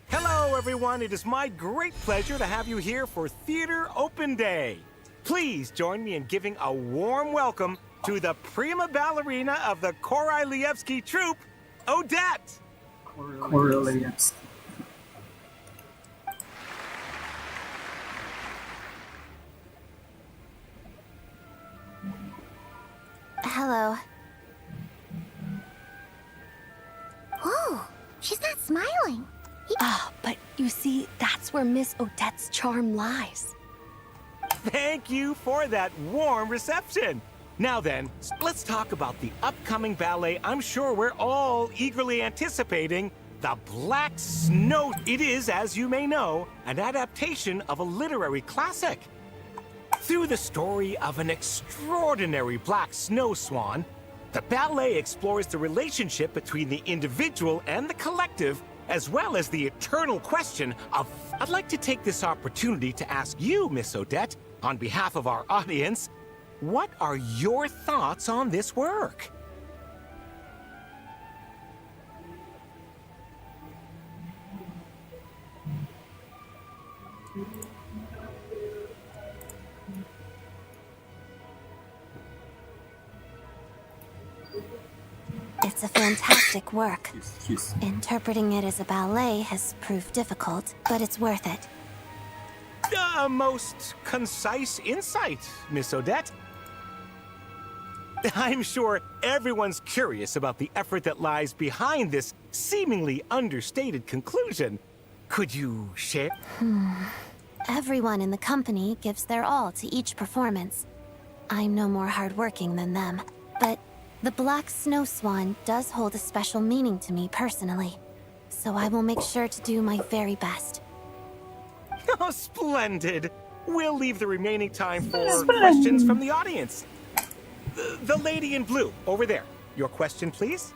Speaker 12: Hello, everyone. It is my great pleasure to have you here for Theater Open Day. Please join me in giving a warm welcome to the prima ballerina of the Korolievsky troupe, Odette.
Speaker 9: Korolievsky.
Speaker 6: Hello.
Speaker 11: Whoa, she's not smiling.
Speaker 5: Ah, but you see, that's where Miss Odette's charm lies.
Speaker 12: Thank you for that warm reception. Now then, let's talk about the upcoming ballet I'm sure we're all eagerly anticipating, The Black Snow. It is, as you may know, an adaptation of a literary classic. Through the story of an extraordinary black snow swan, the ballet explores the relationship between the individual and the collective, as well as the eternal question of... I'd like to take this opportunity to ask you, Miss Odette, on behalf of our audience, what are your thoughts on this work?
Speaker 6: It's a fantastic work. Interpreting it as a ballet has proved difficult, but it's worth it.
Speaker 12: A most concise insight, Miss Odette. I'm sure everyone's curious about the effort that lies behind this seemingly understated conclusion. Could you share?
Speaker 6: Everyone in the company gives their all to each performance. I'm no more hardworking than them, but the Black Snow Swan does hold a special meaning to me personally, so I will make sure to do my very best.
Speaker 12: Oh, splendid! We'll leave the remaining time for questions from the audience. The lady in blue, over there. Your question, please?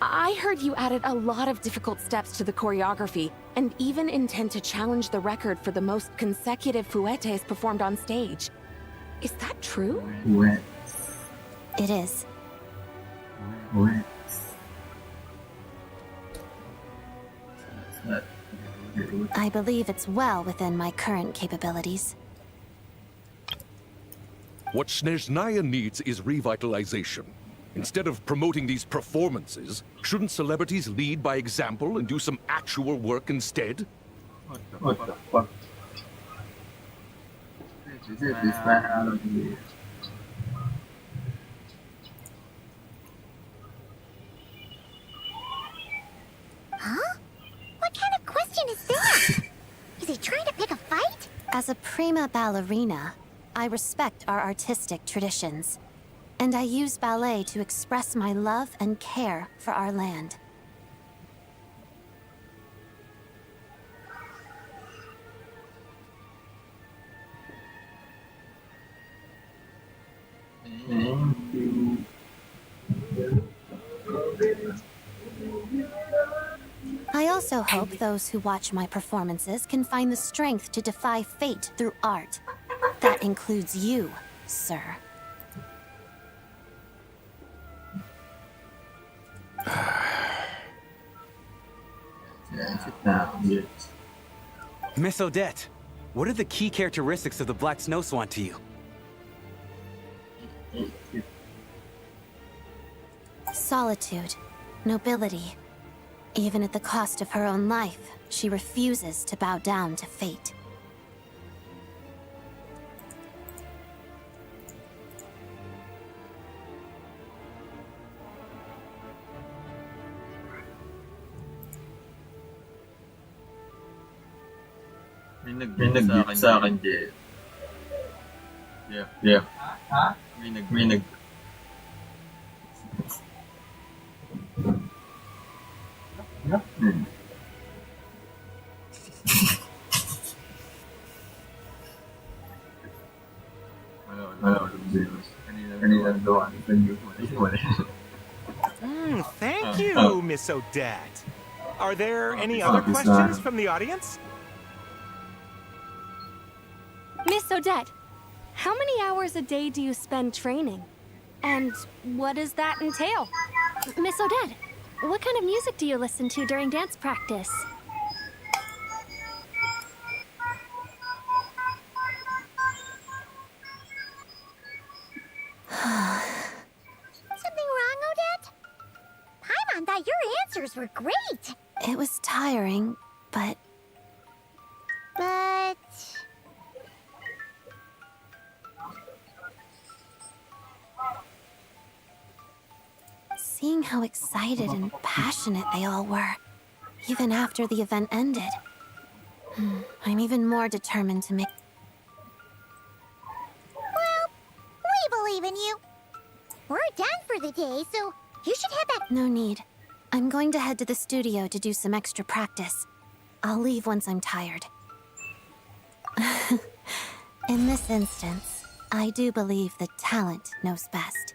Speaker 5: I heard you added a lot of difficult steps to the choreography, and even intend to challenge the record for the most consecutive fouettes performed on stage. Is that true?
Speaker 9: Wet.
Speaker 6: It is.
Speaker 9: Wet.
Speaker 6: I believe it's well within my current capabilities.
Speaker 13: What Snezhnaya needs is revitalization. Instead of promoting these performances, shouldn't celebrities lead by example and do some actual work instead?
Speaker 9: What the fuck? Is it this bad out of here?
Speaker 11: Huh? What kind of question is that? Is he trying to pick a fight?
Speaker 6: As a prima ballerina, I respect our artistic traditions, and I use ballet to express my love and care for our land.
Speaker 9: Thank you.
Speaker 6: I also hope those who watch my performances can find the strength to defy fate through art. That includes you, sir.
Speaker 14: Miss Odette, what are the key characteristics of the Black Snow Swan to you?
Speaker 6: Solitude, nobility. Even at the cost of her own life, she refuses to bow down to fate.
Speaker 9: May nag-gift sa akin, Jay. Yeah. May nag...
Speaker 12: Thank you, Miss Odette. Are there any other questions from the audience?
Speaker 15: Miss Odette, how many hours a day do you spend training? And what does that entail?
Speaker 6: Miss Odette, what kind of music do you listen to during dance practice?
Speaker 11: Something wrong, Odette? Paimon, your answers were great.
Speaker 6: It was tiring, but... seeing how excited and passionate they all were, even after the event ended. I'm even more determined to make...
Speaker 11: Well, we believe in you. We're done for the day, so you should head back.
Speaker 6: No need. I'm going to head to the studio to do some extra practice. I'll leave once I'm tired. In this instance, I do believe that talent knows best.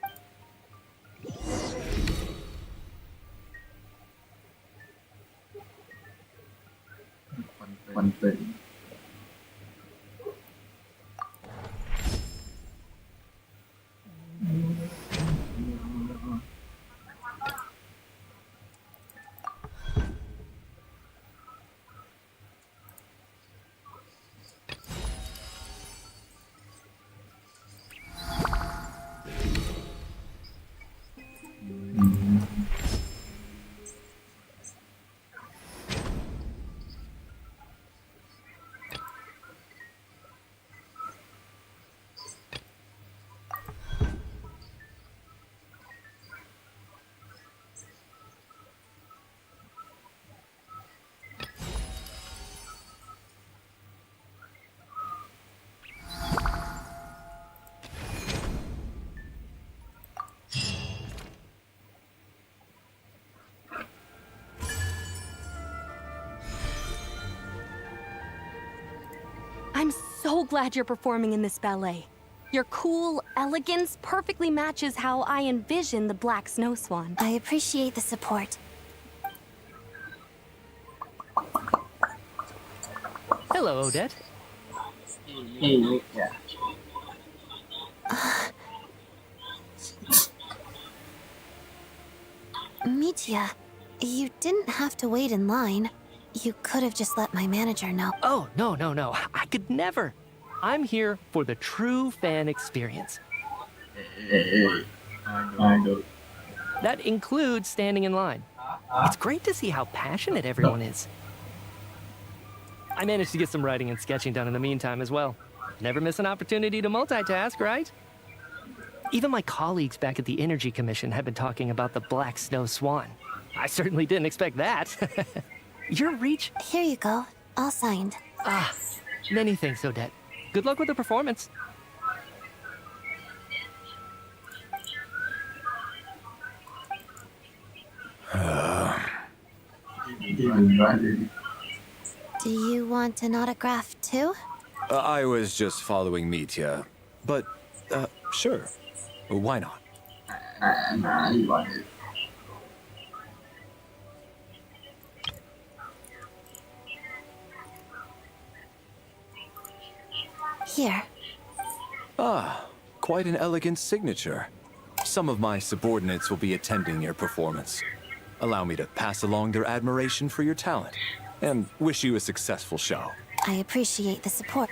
Speaker 9: One thing.
Speaker 15: I'm so glad you're performing in this ballet. Your cool elegance perfectly matches how I envision the Black Snow Swan.
Speaker 6: I appreciate the support.
Speaker 16: Hello, Odette.
Speaker 9: Hey, yeah.
Speaker 6: Mitya, you didn't have to wait in line. You could have just let my manager know.
Speaker 16: Oh, no. I could never. I'm here for the true fan experience.
Speaker 9: Hey. I know.
Speaker 16: That includes standing in line. It's great to see how passionate everyone is. I managed to get some writing and sketching done in the meantime as well. Never miss an opportunity to multitask, right? Even my colleagues back at the Energy Commission have been talking about the Black Snow Swan. I certainly didn't expect that. Your reach...
Speaker 6: Here you go. All signed.
Speaker 16: Ah, many thanks, Odette. Good luck with the performance.
Speaker 6: Do you want an autograph too?
Speaker 17: I was just following Mitya. But, sure. Why not?
Speaker 6: Here.
Speaker 17: Ah, quite an elegant signature. Some of my subordinates will be attending your performance. Allow me to pass along their admiration for your talent, and wish you a successful show.
Speaker 6: I appreciate the support.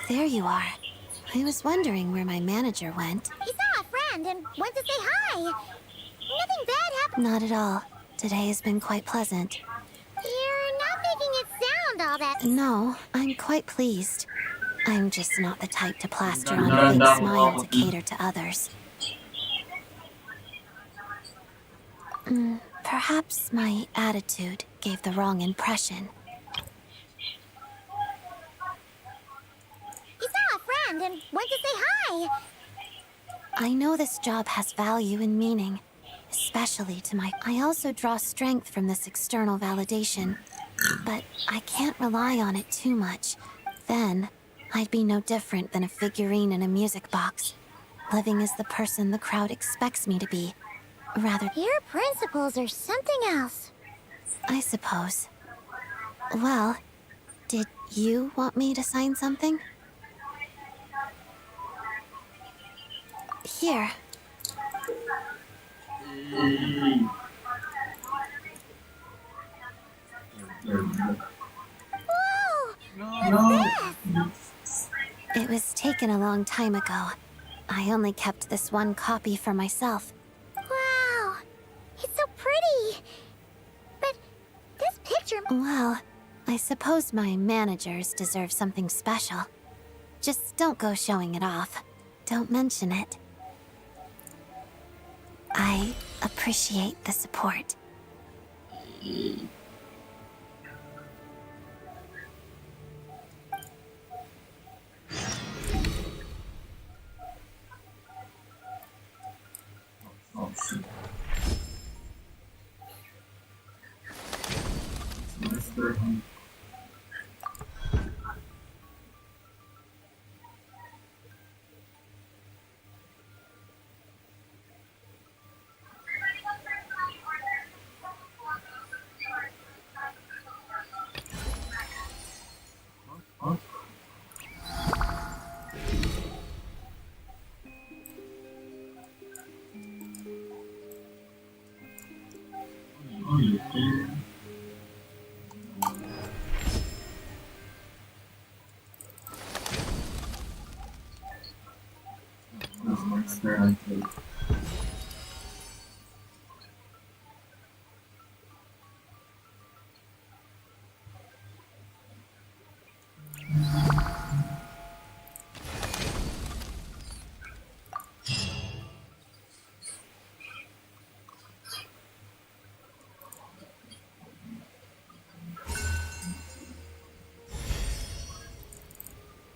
Speaker 6: There you are. I was wondering where my manager went.
Speaker 11: He saw a friend and went to say hi. Nothing bad happened.
Speaker 6: Not at all. Today has been quite pleasant.
Speaker 11: You're not making it sound all that...
Speaker 6: No, I'm quite pleased. I'm just not the type to plaster on a fake smile to cater to others. Perhaps my attitude gave the wrong impression.
Speaker 11: He saw a friend and went to say hi.
Speaker 6: I know this job has value and meaning, especially to my... I also draw strength from this external validation, but I can't rely on it too much. Then, I'd be no different than a figurine in a music box, living as the person the crowd expects me to be. Rather...
Speaker 11: Your principles are something else.
Speaker 6: I suppose. Well, did you want me to sign something? Here.
Speaker 11: Whoa! What's this?
Speaker 6: It was taken a long time ago. I only kept this one copy for myself.
Speaker 11: Wow! It's so pretty!
Speaker 6: Well, I suppose my managers deserve something special. Just don't go showing it off. Don't mention it. I appreciate the support.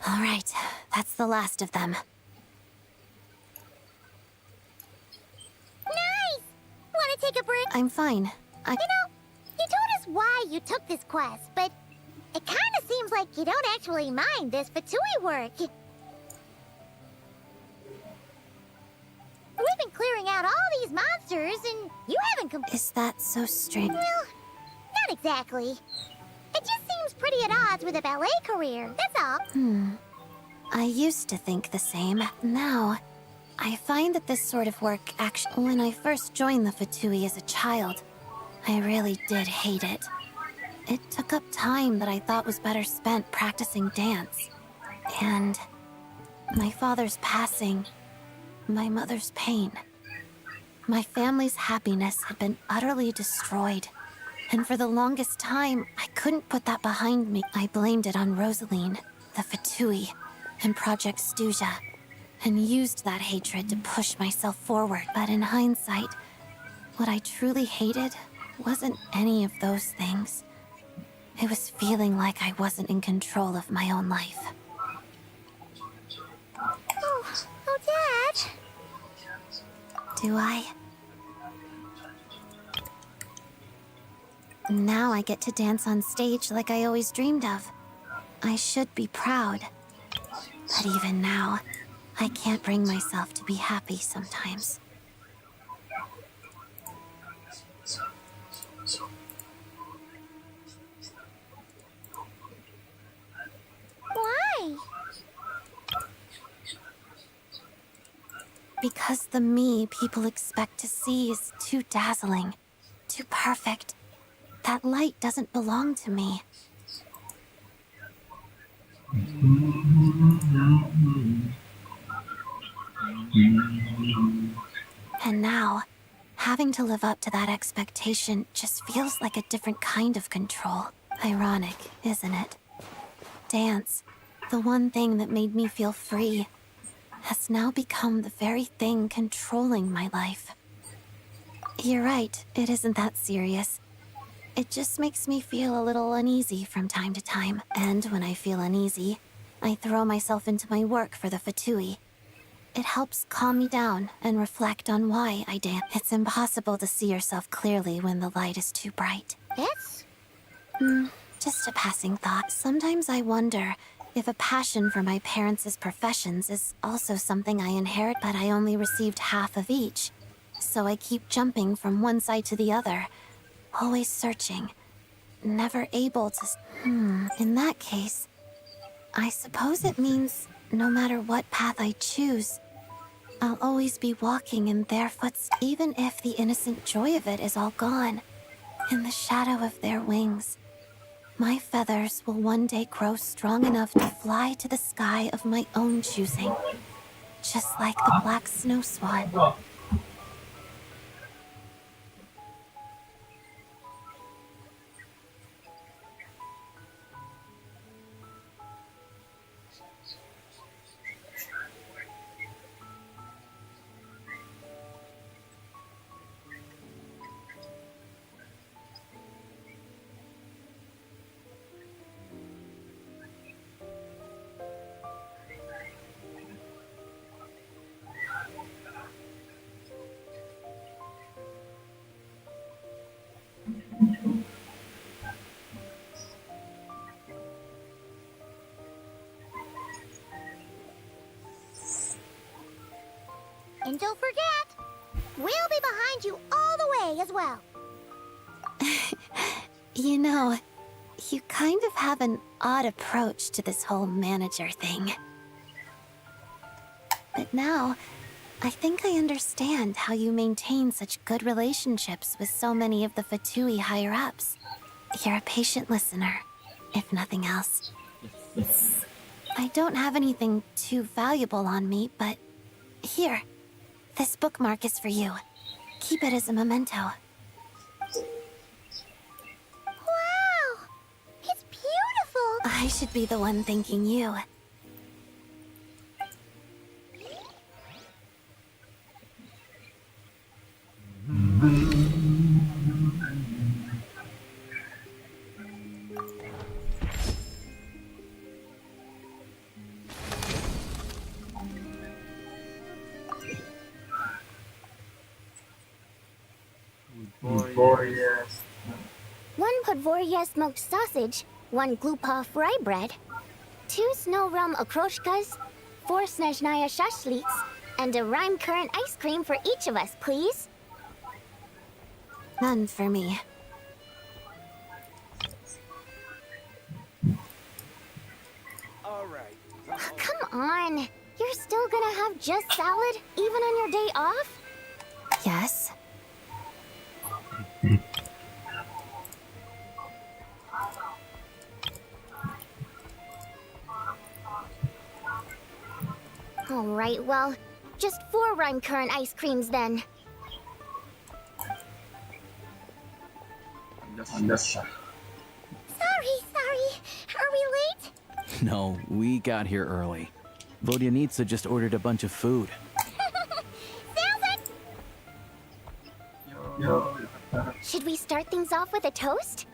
Speaker 6: All right, that's the last of them.
Speaker 11: Nice! Wanna take a break?
Speaker 6: I'm fine.
Speaker 11: You know, you told us why you took this quest, but it kinda seems like you don't actually mind this Fatui work. We've been clearing out all these monsters, and you haven't
Speaker 6: Is that so strange?
Speaker 11: Well, not exactly. It just seems pretty at odds with a ballet career, that's all.
Speaker 6: I used to think the same. Now, I find that this sort of work actually... When I first joined the Fatui as a child, I really did hate it. It took up time that I thought was better spent practicing dance. And my father's passing, my mother's pain. My family's happiness had been utterly destroyed. And for the longest time, I couldn't put that behind me. I blamed it on Rosaline, the Fatui, and Project Stuja, and used that hatred to push myself forward. But in hindsight, what I truly hated wasn't any of those things. It was feeling like I wasn't in control of my own life.
Speaker 11: Oh, Dad.
Speaker 6: Do I? Now I get to dance on stage like I always dreamed of. I should be proud. But even now, I can't bring myself to be happy sometimes.
Speaker 11: Why?
Speaker 6: Because the me people expect to see is too dazzling, too perfect. That light doesn't belong to me. And now, having to live up to that expectation just feels like a different kind of control. Ironic, isn't it? Dance, the one thing that made me feel free, has now become the very thing controlling my life. You're right, it isn't that serious. It just makes me feel a little uneasy from time to time. And when I feel uneasy, I throw myself into my work for the Fatui. It helps calm me down and reflect on why I dance. It's impossible to see yourself clearly when the light is too bright.
Speaker 11: Yes?
Speaker 6: Just a passing thought. Sometimes I wonder if a passion for my parents' professions is also something I inherit, but I only received half of each. So I keep jumping from one side to the other, always searching, never able to... In that case, I suppose it means no matter what path I choose, I'll always be walking in their footsteps, even if the innocent joy of it is all gone. In the shadow of their wings, my feathers will one day grow strong enough to fly to the sky of my own choosing, just like the black snow swan.
Speaker 11: And don't forget, we'll be behind you all the way as well.
Speaker 6: You know, you kind of have an odd approach to this whole manager thing. But now, I think I understand how you maintain such good relationships with so many of the Fatui higher-ups. You're a patient listener, if nothing else. I don't have anything too valuable on me, but here, this bookmark is for you. Keep it as a memento.
Speaker 11: Wow! It's beautiful!
Speaker 6: I should be the one thanking you.
Speaker 10: One Podvoria smoked sausage, one Glupa fry bread, 2 snow rum okroshkas, 4 Snezhnaya shashliks, and a rime currant ice cream for each of us, please.
Speaker 6: None for me.
Speaker 12: Alright.
Speaker 10: Come on! You're still gonna have just salad, even on your day off?
Speaker 6: Yes?
Speaker 10: Alright, well, just 4 rime currant ice creams then.
Speaker 11: Sorry. Are we late?
Speaker 1: No, we got here early. Vodyanitsa just ordered a bunch of food.
Speaker 10: Should we start things off with a toast?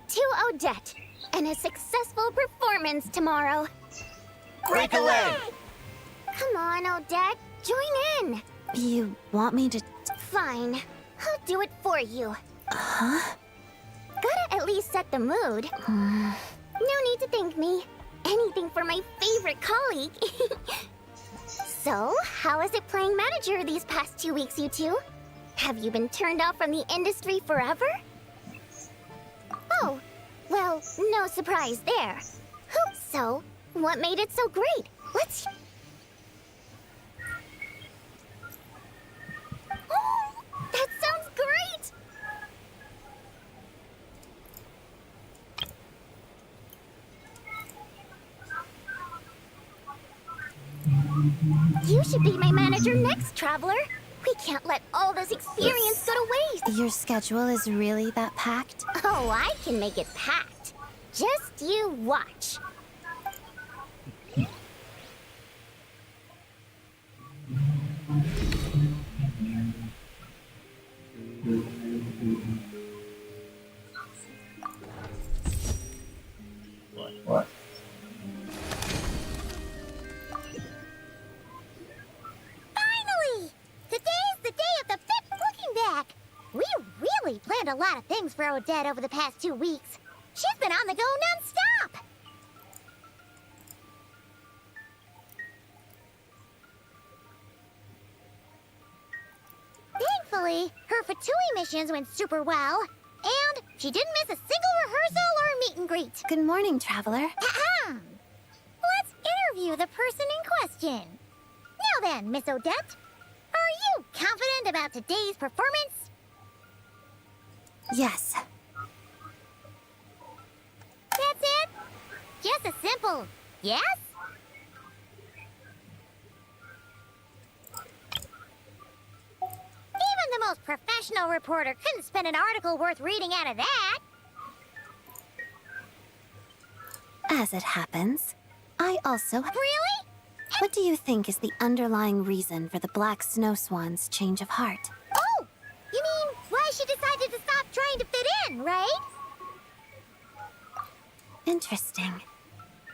Speaker 10: To Odette, and a successful performance tomorrow.
Speaker 14: Break a leg!
Speaker 10: Come on, Odette, join in.
Speaker 6: You want me to...
Speaker 10: Fine, I'll do it for you.
Speaker 6: Huh?
Speaker 10: Gotta at least set the mood. No need to thank me. Anything for my favorite colleague. So, how is it playing manager these past 2 weeks, you two? Have you been turned off from the industry forever? Oh, well, no surprise there. Hope so. What made it so great? Let's... Oh, that sounds great! You should be my manager next, Traveler. We can't let all this experience go to waste.
Speaker 6: Your schedule is really that packed?
Speaker 10: Oh, I can make it packed. Just you watch.
Speaker 9: What?
Speaker 11: Finally! Today is the day of the 5th looking back. We really planned a lot of things for Odette over the past 2 weeks. She's been on the go non-stop. Thankfully, her Fatui missions went super well, and she didn't miss a single rehearsal or meet and greet.
Speaker 6: Good morning, Traveler.
Speaker 11: Ahem. Let's interview the person in question. Now then, Miss Odette, are you confident about today's performance?
Speaker 6: Yes.
Speaker 11: That's it? Just a simple yes? Even the most professional reporter couldn't spin an article worth reading out of that.
Speaker 6: As it happens, I also...
Speaker 11: Really?
Speaker 6: What do you think is the underlying reason for the Black Snow Swan's change of heart?
Speaker 11: Oh! You mean why she decided to stop trying to fit in, right?
Speaker 6: Interesting.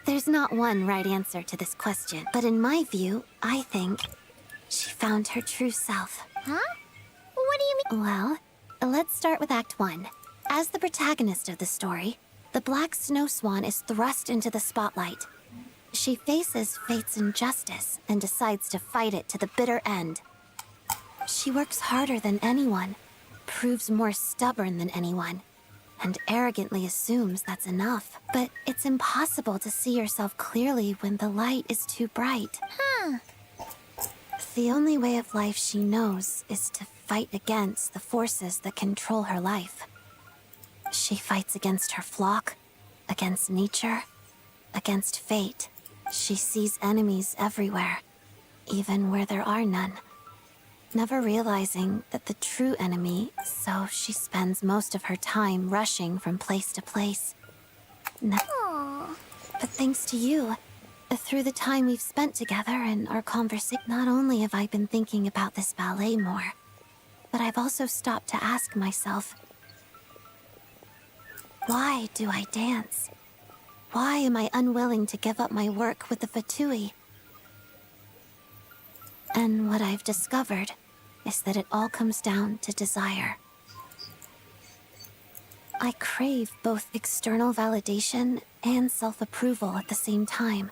Speaker 6: There's not one right answer to this question, but in my view, I think she found her true self.
Speaker 11: Huh? What do you mean?
Speaker 6: Well, let's start with Act 1. As the protagonist of the story, the Black Snow Swan is thrust into the spotlight. She faces fate's injustice and decides to fight it to the bitter end. She works harder than anyone, proves more stubborn than anyone, and arrogantly assumes that's enough. But it's impossible to see yourself clearly when the light is too bright.
Speaker 11: Huh.
Speaker 6: The only way of life she knows is to fight against the forces that control her life. She fights against her flock, against nature, against fate. She sees enemies everywhere, even where there are none. Never realizing that the true enemy, so she spends most of her time rushing from place to place. But thanks to you, through the time we've spent together and our conversation, not only have I been thinking about this ballet more, but I've also stopped to ask myself, why do I dance? Why am I unwilling to give up my work with the Fatui? And what I've discovered is that it all comes down to desire. I crave both external validation and self-approval at the same time.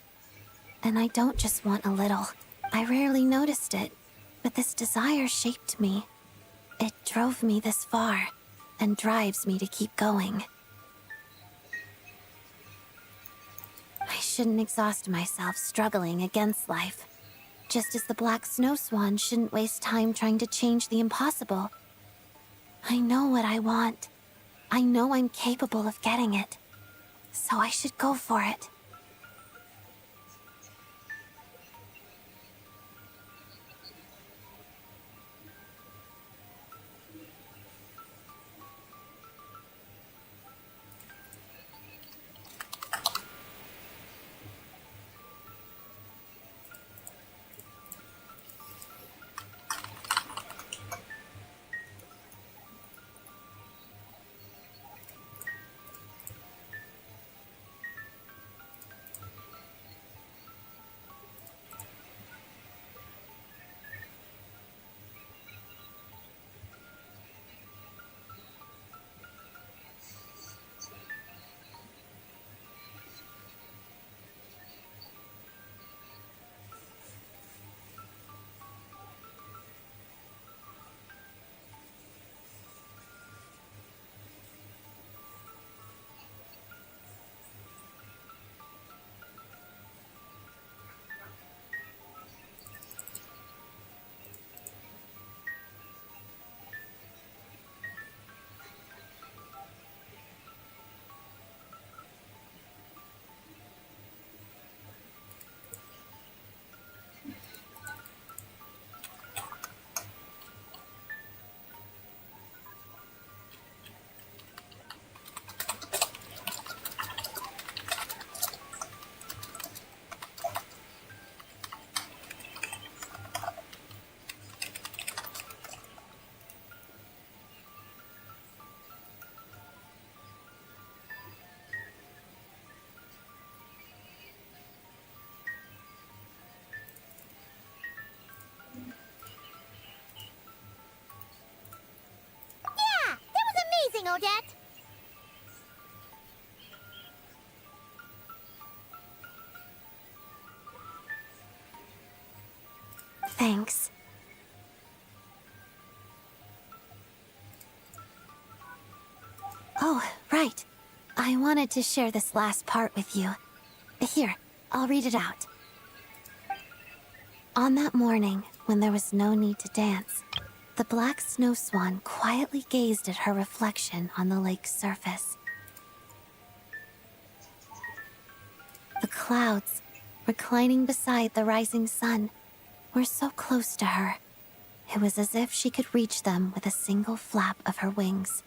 Speaker 6: And I don't just want a little. I rarely noticed it, but this desire shaped me. It drove me this far, and drives me to keep going. I shouldn't exhaust myself struggling against life. Just as the Black Snow Swan shouldn't waste time trying to change the impossible. I know what I want. I know I'm capable of getting it. So I should go for it.
Speaker 11: Yeah, that was amazing, Odette.
Speaker 6: Thanks. Oh, right. I wanted to share this last part with you. Here, I'll read it out. On that morning, when there was no need to dance, the Black Snow Swan quietly gazed at her reflection on the lake's surface. The clouds, reclining beside the rising sun, were so close to her. It was as if she could reach them with a single flap of her wings.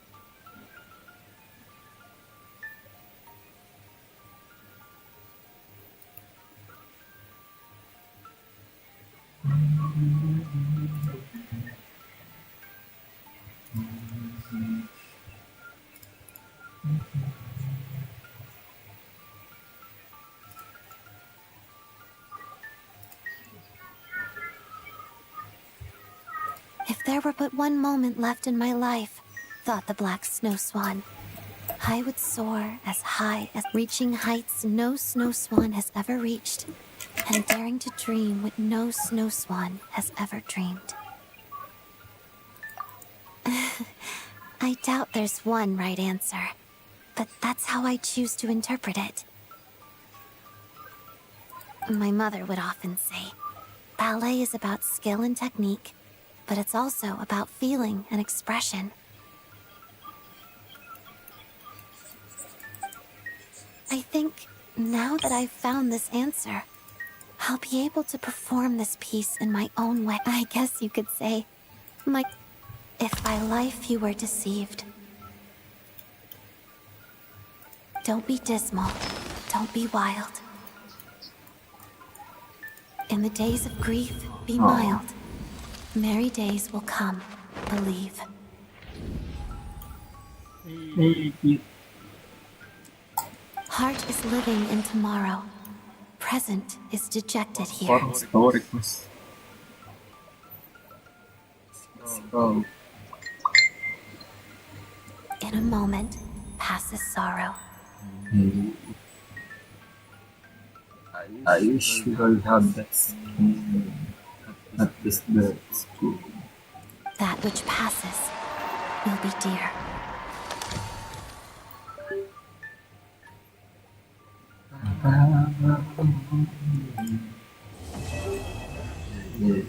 Speaker 6: If there were but one moment left in my life, thought the Black Snow Swan, I would soar as high as reaching heights no snow swan has ever reached, and daring to dream what no snow swan has ever dreamed. I doubt there's one right answer, but that's how I choose to interpret it. My mother would often say, ballet is about skill and technique, but it's also about feeling and expression. I think now that I've found this answer, I'll be able to perform this piece in my own way. I guess you could say, if by life you were deceived. Don't be dismal. Don't be wild. In the days of grief, be mild. Merry days will come, believe. Heart is living in tomorrow. Present is dejected here. In a moment, passes sorrow.
Speaker 9: I wish we will have that. Not this the school.
Speaker 6: That which passes will be dear.
Speaker 9: Yeah.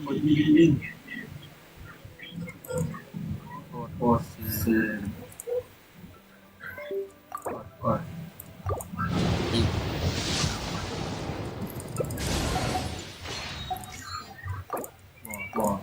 Speaker 9: pag-ibig. Pose. Or. Wow.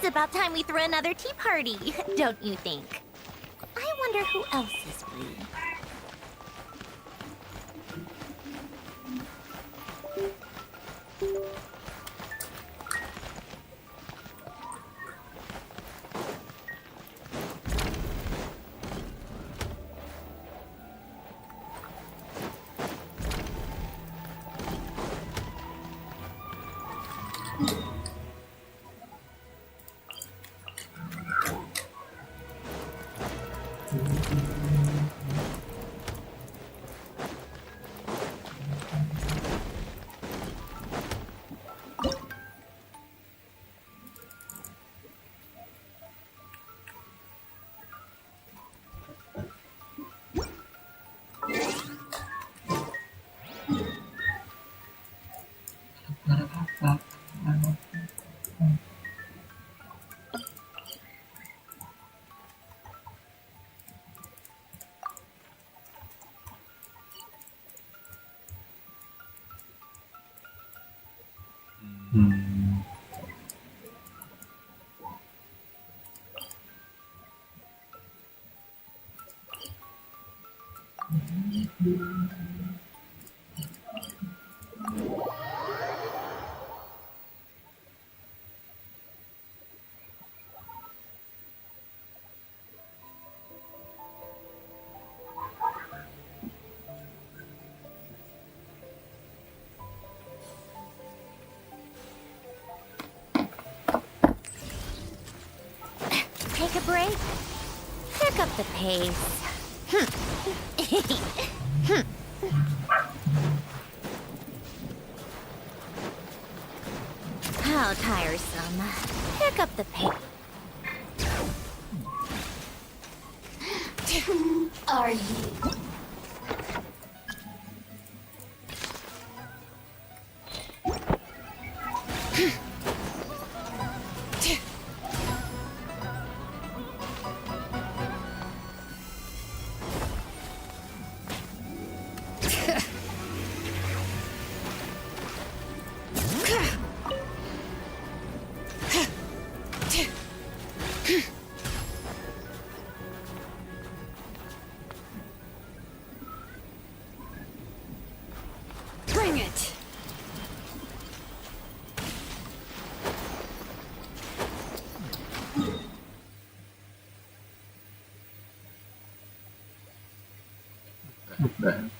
Speaker 11: It's about time we threw another tea party, don't you think? I wonder who else is free. Take a break. Pick up the pace. How tiresome. Pick up the pace. Are you? Bring it!
Speaker 9: Okay.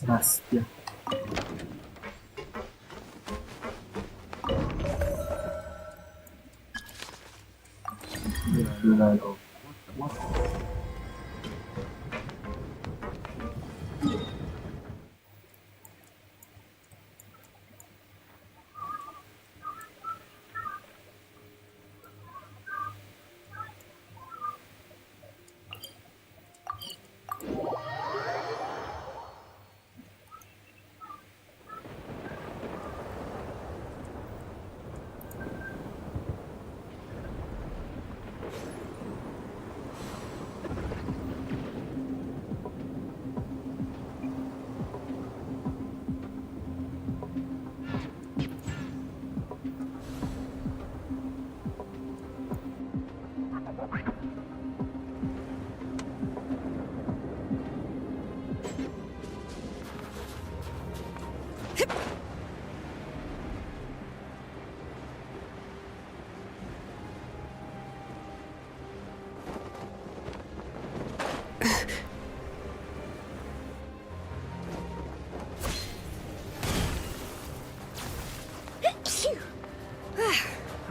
Speaker 9: Nastia. Lalo.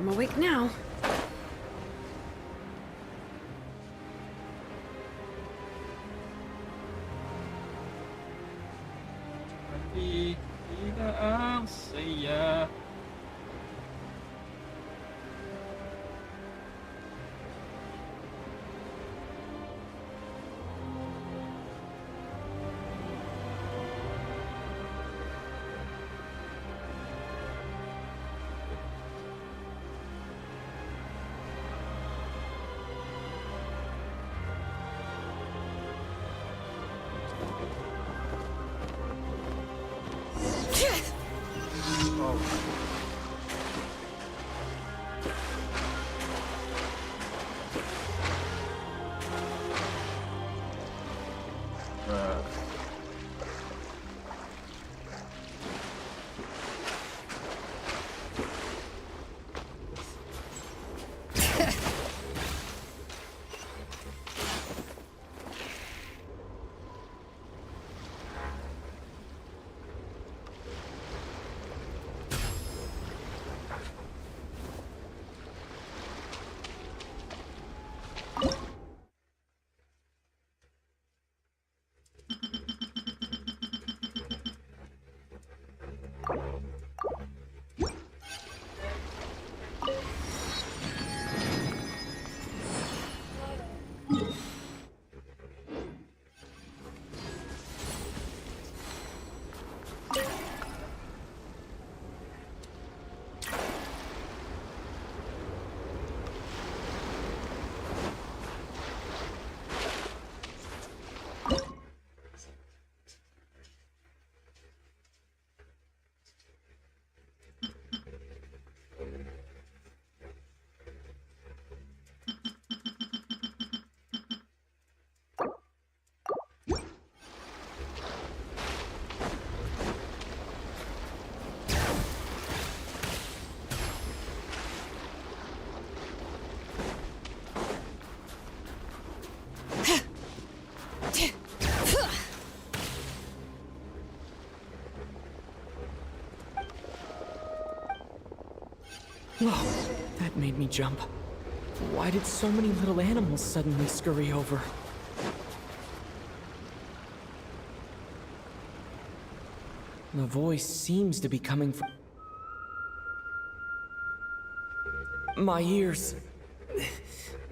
Speaker 5: I'm awake now.
Speaker 3: Tapi tidak saya.
Speaker 16: Whoa, that made me jump. Why did so many little animals suddenly scurry over? The voice seems to be coming from... My ears.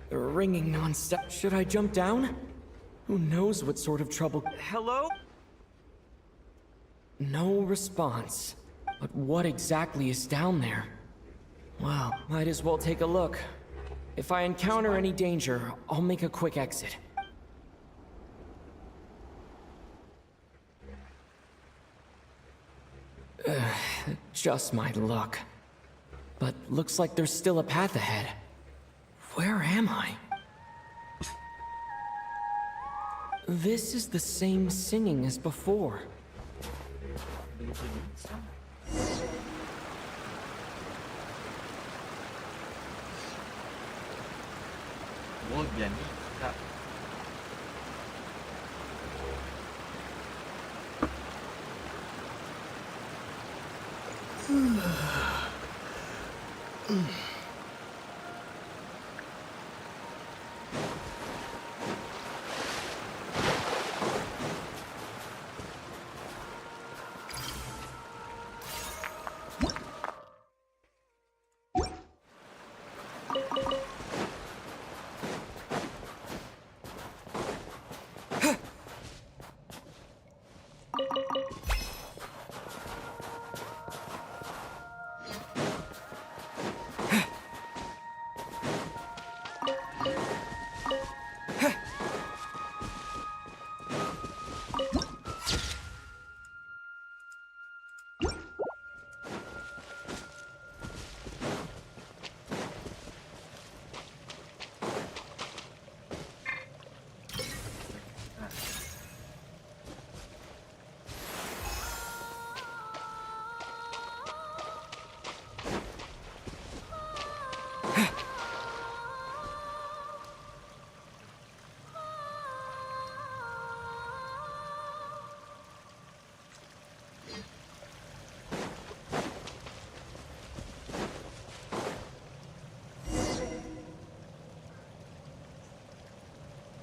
Speaker 16: They're ringing non-stop. Should I jump down? Who knows what sort of trouble...
Speaker 12: Hello?
Speaker 16: No response. But what exactly is down there? Well, might as well take a look. If I encounter any danger, I'll make a quick exit. Just my luck. But looks like there's still a path ahead. Where am I? This is the same singing as before.
Speaker 3: Oh, jadi tak.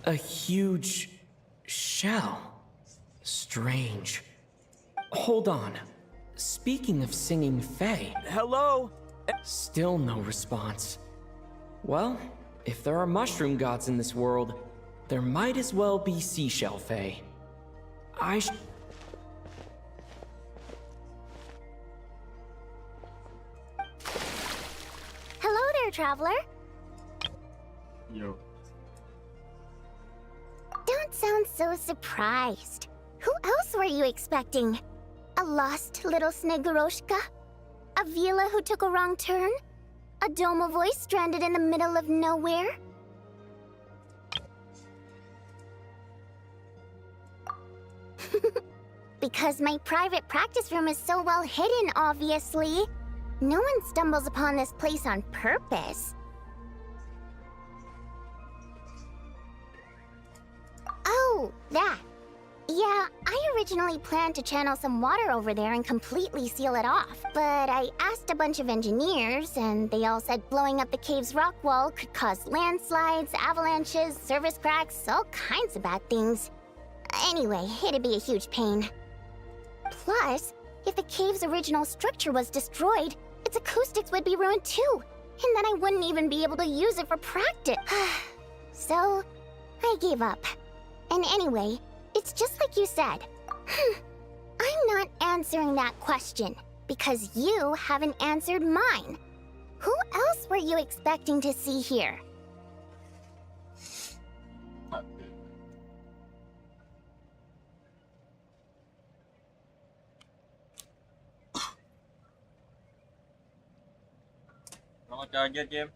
Speaker 18: A huge shell. Strange. Hold on. Speaking of singing Fae.
Speaker 14: Hello?
Speaker 18: Still no response. Well, if there are mushroom gods in this world, there might as well be seashell Fae.
Speaker 10: Hello there, traveler.
Speaker 3: Yo.
Speaker 10: Don't sound so surprised. Who else were you expecting? A lost little Snegoroshka? A Vila who took a wrong turn? A Doma voice stranded in the middle of nowhere? Because my private practice room is so well hidden, obviously. No one stumbles upon this place on purpose. Oh, that. Yeah, I originally planned to channel some water over there and completely seal it off. But I asked a bunch of engineers, and they all said blowing up the cave's rock wall could cause landslides, avalanches, surface cracks, all kinds of bad things. Anyway, it'd be a huge pain. Plus, if the cave's original structure was destroyed, its acoustics would be ruined too, and then I wouldn't even be able to use it for practice. So, I gave up. And anyway, it's just like you said. I'm not answering that question, because you haven't answered mine. Who else were you expecting to see here?
Speaker 3: Selamat kaget, game.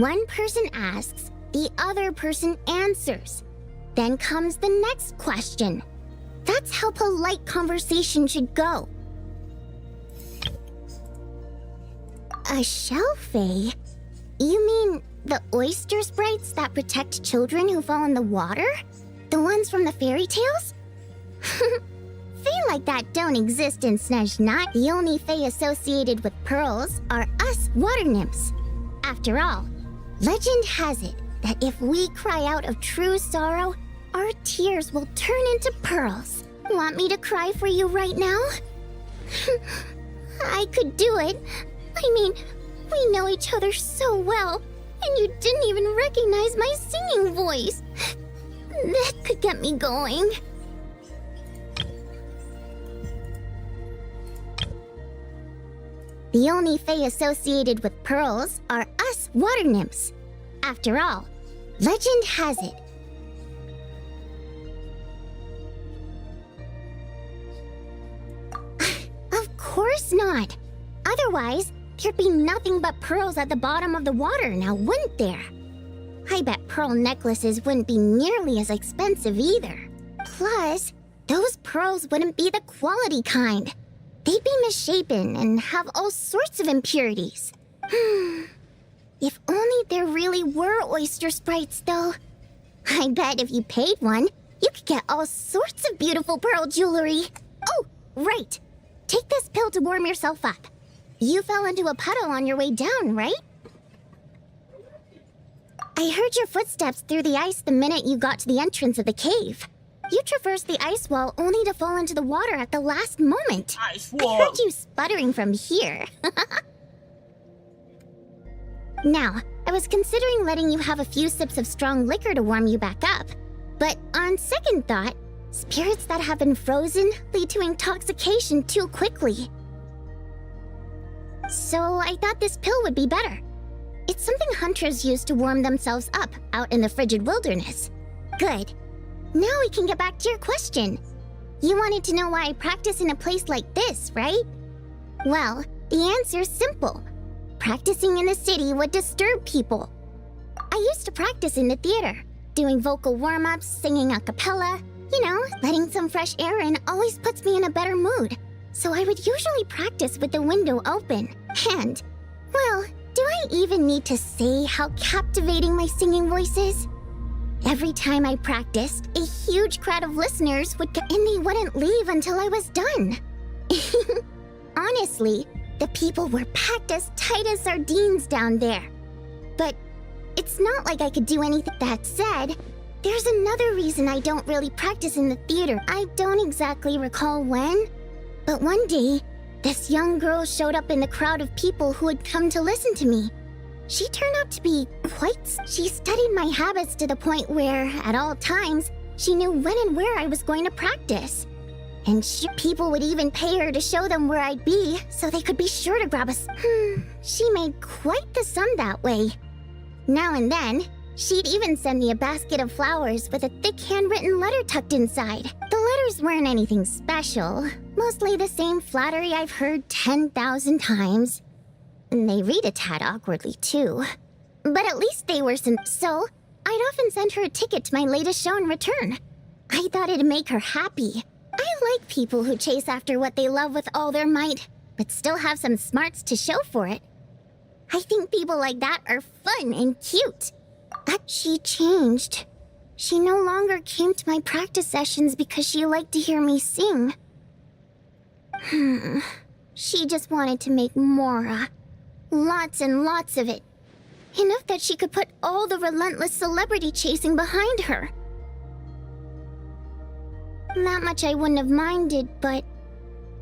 Speaker 10: One person asks, the other person answers. Then comes the next question. That's how polite conversation should go. A shell fae? You mean the oyster sprites that protect children who fall in the water? The ones from the fairy tales? Fae like that don't exist in Snezhnaya. The only fae associated with pearls are us water nymphs. After all, legend has it that if we cry out of true sorrow, our tears will turn into pearls. Want me to cry for you right now? I could do it. I mean, we know each other so well, and you didn't even recognize my singing voice. That could get me going. The only fae associated with pearls are us water nymphs. After all, legend has it. Of course not. Otherwise, there'd be nothing but pearls at the bottom of the water now, wouldn't there? I bet pearl necklaces wouldn't be nearly as expensive either. Plus, those pearls wouldn't be the quality kind. They'd be misshapen and have all sorts of impurities. If only there really were oyster sprites, though. I bet if you paid one, you could get all sorts of beautiful pearl jewelry. Oh, right. Take this pill to warm yourself up. You fell into a puddle on your way down, right? I heard your footsteps through the ice the minute you got to the entrance of the cave. You traversed the ice wall only to fall into the water at the last moment.
Speaker 3: Ice wall.
Speaker 10: I heard you sputtering from here. Now, I was considering letting you have a few sips of strong liquor to warm you back up. But on second thought, spirits that have been frozen lead to intoxication too quickly. So I thought this pill would be better. It's something hunters use to warm themselves up out in the frigid wilderness. Good. Now we can get back to your question. You wanted to know why I practice in a place like this, right? Well, the answer's simple. Practicing in the city would disturb people. I used to practice in the theater, doing vocal warm-ups, singing a cappella. You know, letting some fresh air in always puts me in a better mood. So I would usually practice with the window open. And, well, do I even need to say how captivating my singing voice is? Every time I practiced, a huge crowd of listeners would come and they wouldn't leave until I was done. Honestly, the people were packed as tight as sardines down there. But it's not like I could do anything. That said, there's another reason I don't really practice in the theater. I don't exactly recall when, but one day, this young girl showed up in the crowd of people who had come to listen to me. She turned out to be She studied my habits to the point where, at all times, she knew when and where I was going to practice. And people would even pay her to show them where I'd be, so they could be sure to grab us. She made quite the sum that way. Now and then, she'd even send me a basket of flowers with a thick handwritten letter tucked inside. The letters weren't anything special, mostly the same flattery I've heard 10,000 times. And they read a tad awkwardly, too. But at least they were so I'd often send her a ticket to my latest show in return. I thought it'd make her happy. I like people who chase after what they love with all their might, but still have some smarts to show for it. I think people like that are fun and cute. But she changed. She no longer came to my practice sessions because she liked to hear me sing. She just wanted to make more. Lots and lots of it. Enough that she could put all the relentless celebrity chasing behind her. That much I wouldn't have minded, but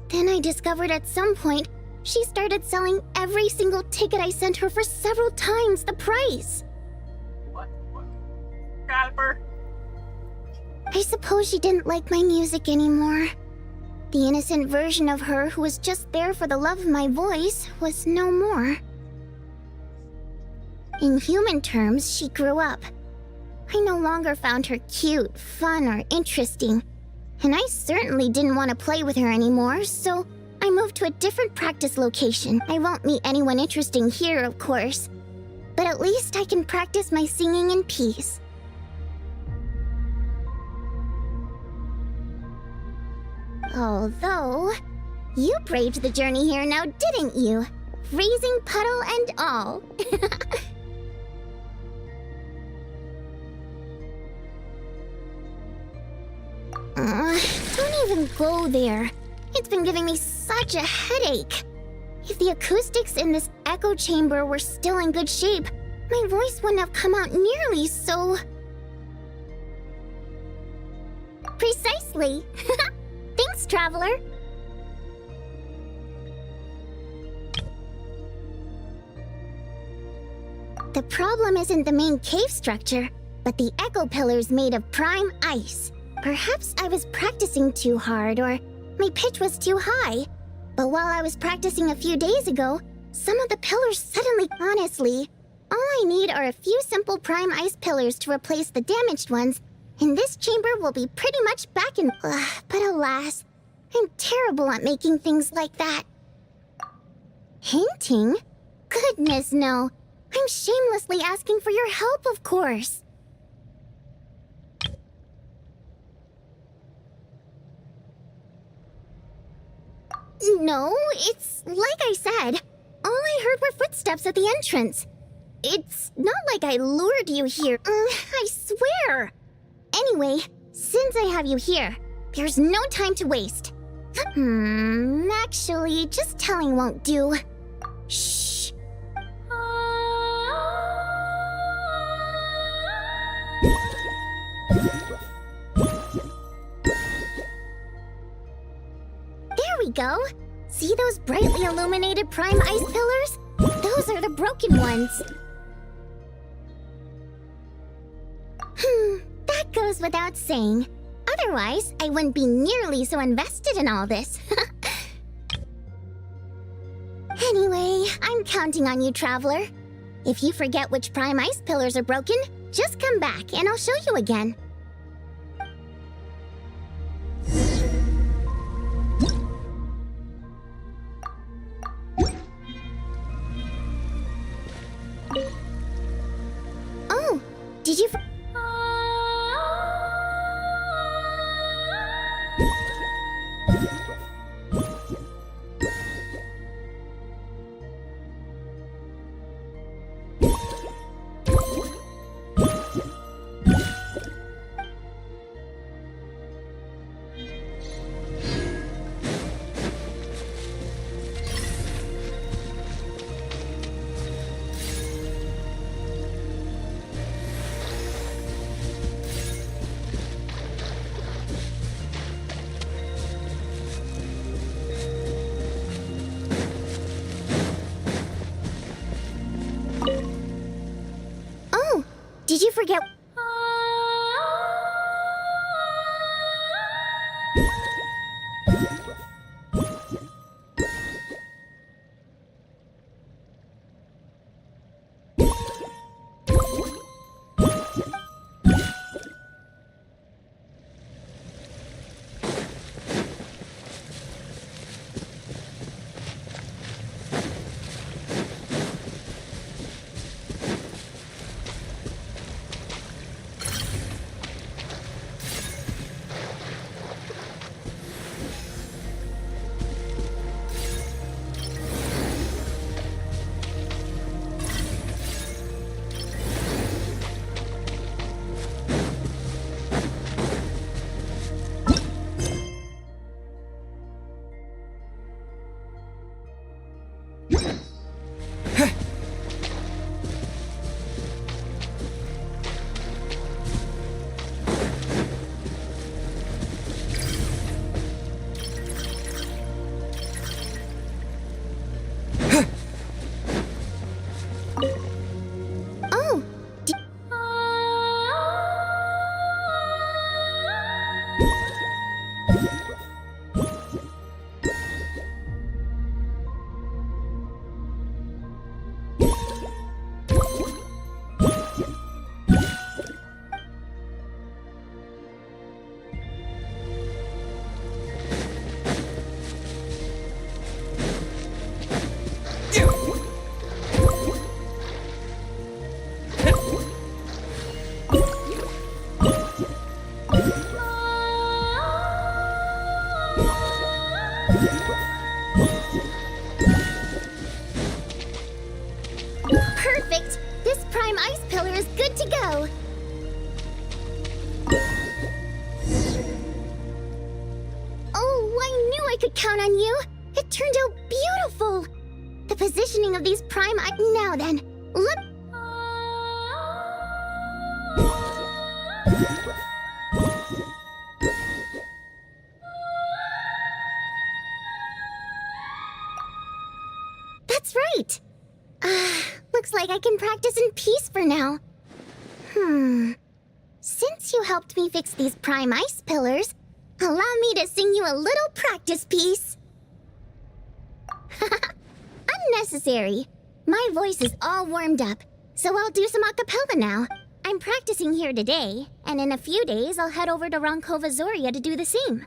Speaker 10: then I discovered at some point she started selling every single ticket I sent her for several times the price.
Speaker 3: What? Caliper?
Speaker 10: I suppose she didn't like my music anymore. The innocent version of her who was just there for the love of my voice was no more. In human terms, she grew up. I no longer found her cute, fun, or interesting. And I certainly didn't want to play with her anymore, so I moved to a different practice location. I won't meet anyone interesting here, of course. But at least I can practice my singing in peace. Although, you braved the journey here now, didn't you? Freezing puddle and all. Don't even go there. It's been giving me such a headache. If the acoustics in this echo chamber were still in good shape, my voice wouldn't have come out nearly so... Precisely. Thanks, Traveler. The problem isn't the main cave structure, but the echo pillars made of prime ice. Perhaps I was practicing too hard, or my pitch was too high. But while I was practicing a few days ago, some of the pillars suddenly... Honestly, all I need are a few simple prime ice pillars to replace the damaged ones, and this chamber will be pretty much back in... but alas, I'm terrible at making things like that. Hinting? Goodness, no. I'm shamelessly asking for your help, of course. No, it's like I said. All I heard were footsteps at the entrance. It's not like I lured you here. I swear. Anyway, since I have you here, there's no time to waste. Actually, just telling won't do. Shh. There we go. See those brightly illuminated prime ice pillars? Those are the broken ones. That goes without saying. Otherwise, I wouldn't be nearly so invested in all this. Anyway, I'm counting on you, Traveler. If you forget which prime ice pillars are broken, just come back and I'll show you again. Oh, did you... Oh, did you forget... Oh, perfect! This prime ice pillar is good to go! Oh, I knew I could count on you! It turned out beautiful! The positioning of these prime Now then, look... That's right! Looks like I can practice in peace for now. Since you helped me fix these prime ice pillars, allow me to sing you a little practice piece. Unnecessary. My voice is all warmed up, so I'll do some a cappella now. I'm practicing here today, and in a few days I'll head over to Ronkova Zoria to do the same.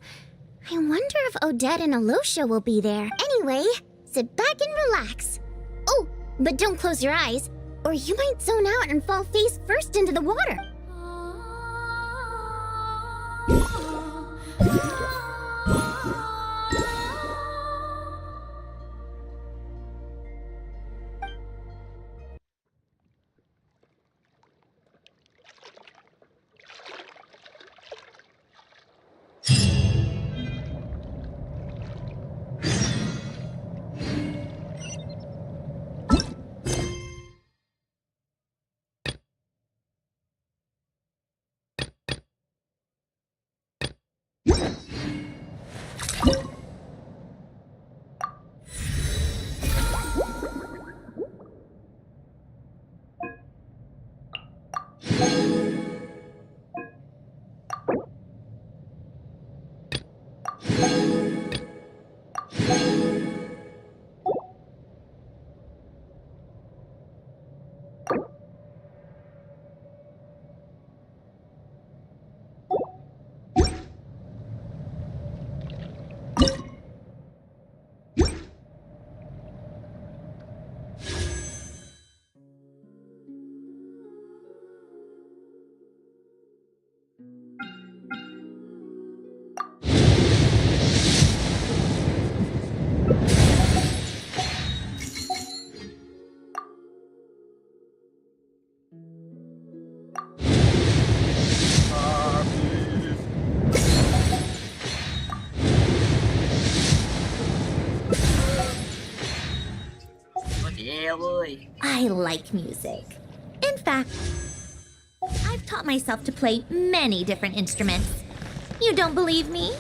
Speaker 10: I wonder if Odette and Alosha will be there. Anyway, sit back and relax. Oh, but don't close your eyes, or you might zone out and fall face first into the water.
Speaker 11: I like music. In fact, I've taught myself to play many different instruments. You don't believe me?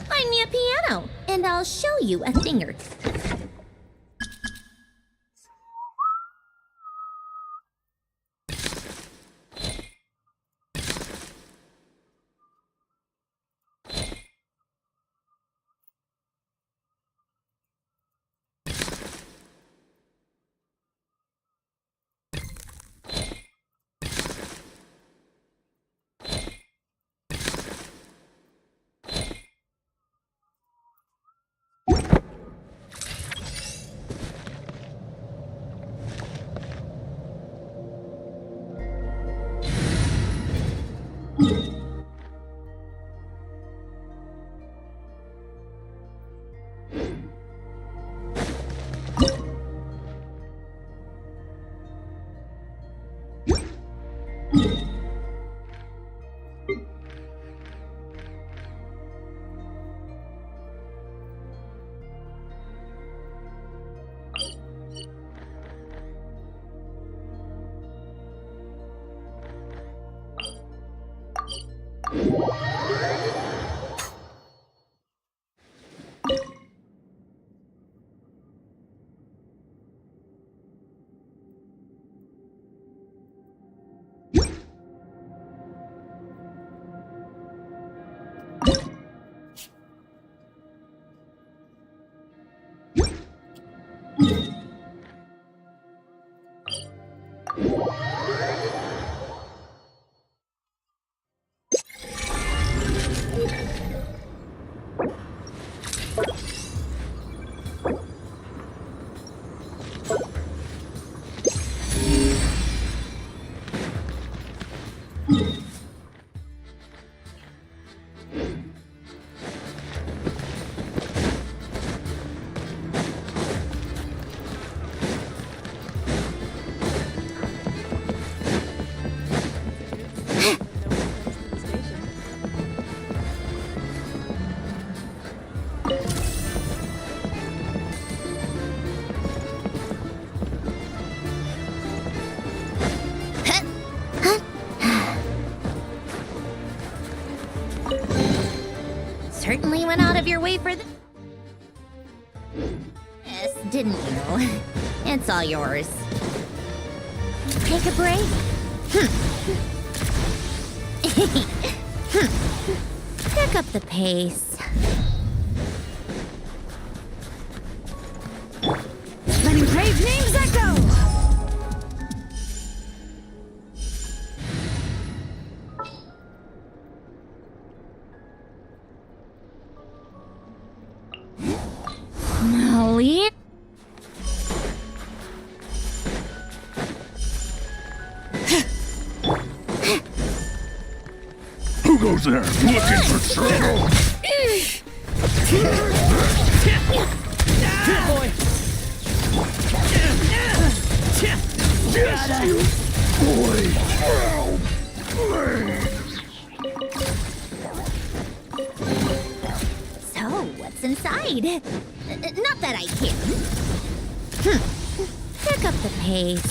Speaker 11: Find me a piano, and I'll show you a thing or two. Certainly went out of your way for this, didn't you? It's all yours. Take a break. Pick up the pace. Letting brave names echo! Molly?
Speaker 2: Who goes there looking for trouble?
Speaker 16: Boy.
Speaker 2: Yes, you boy.
Speaker 11: So, what's inside? Not that I care. Pick up the pace.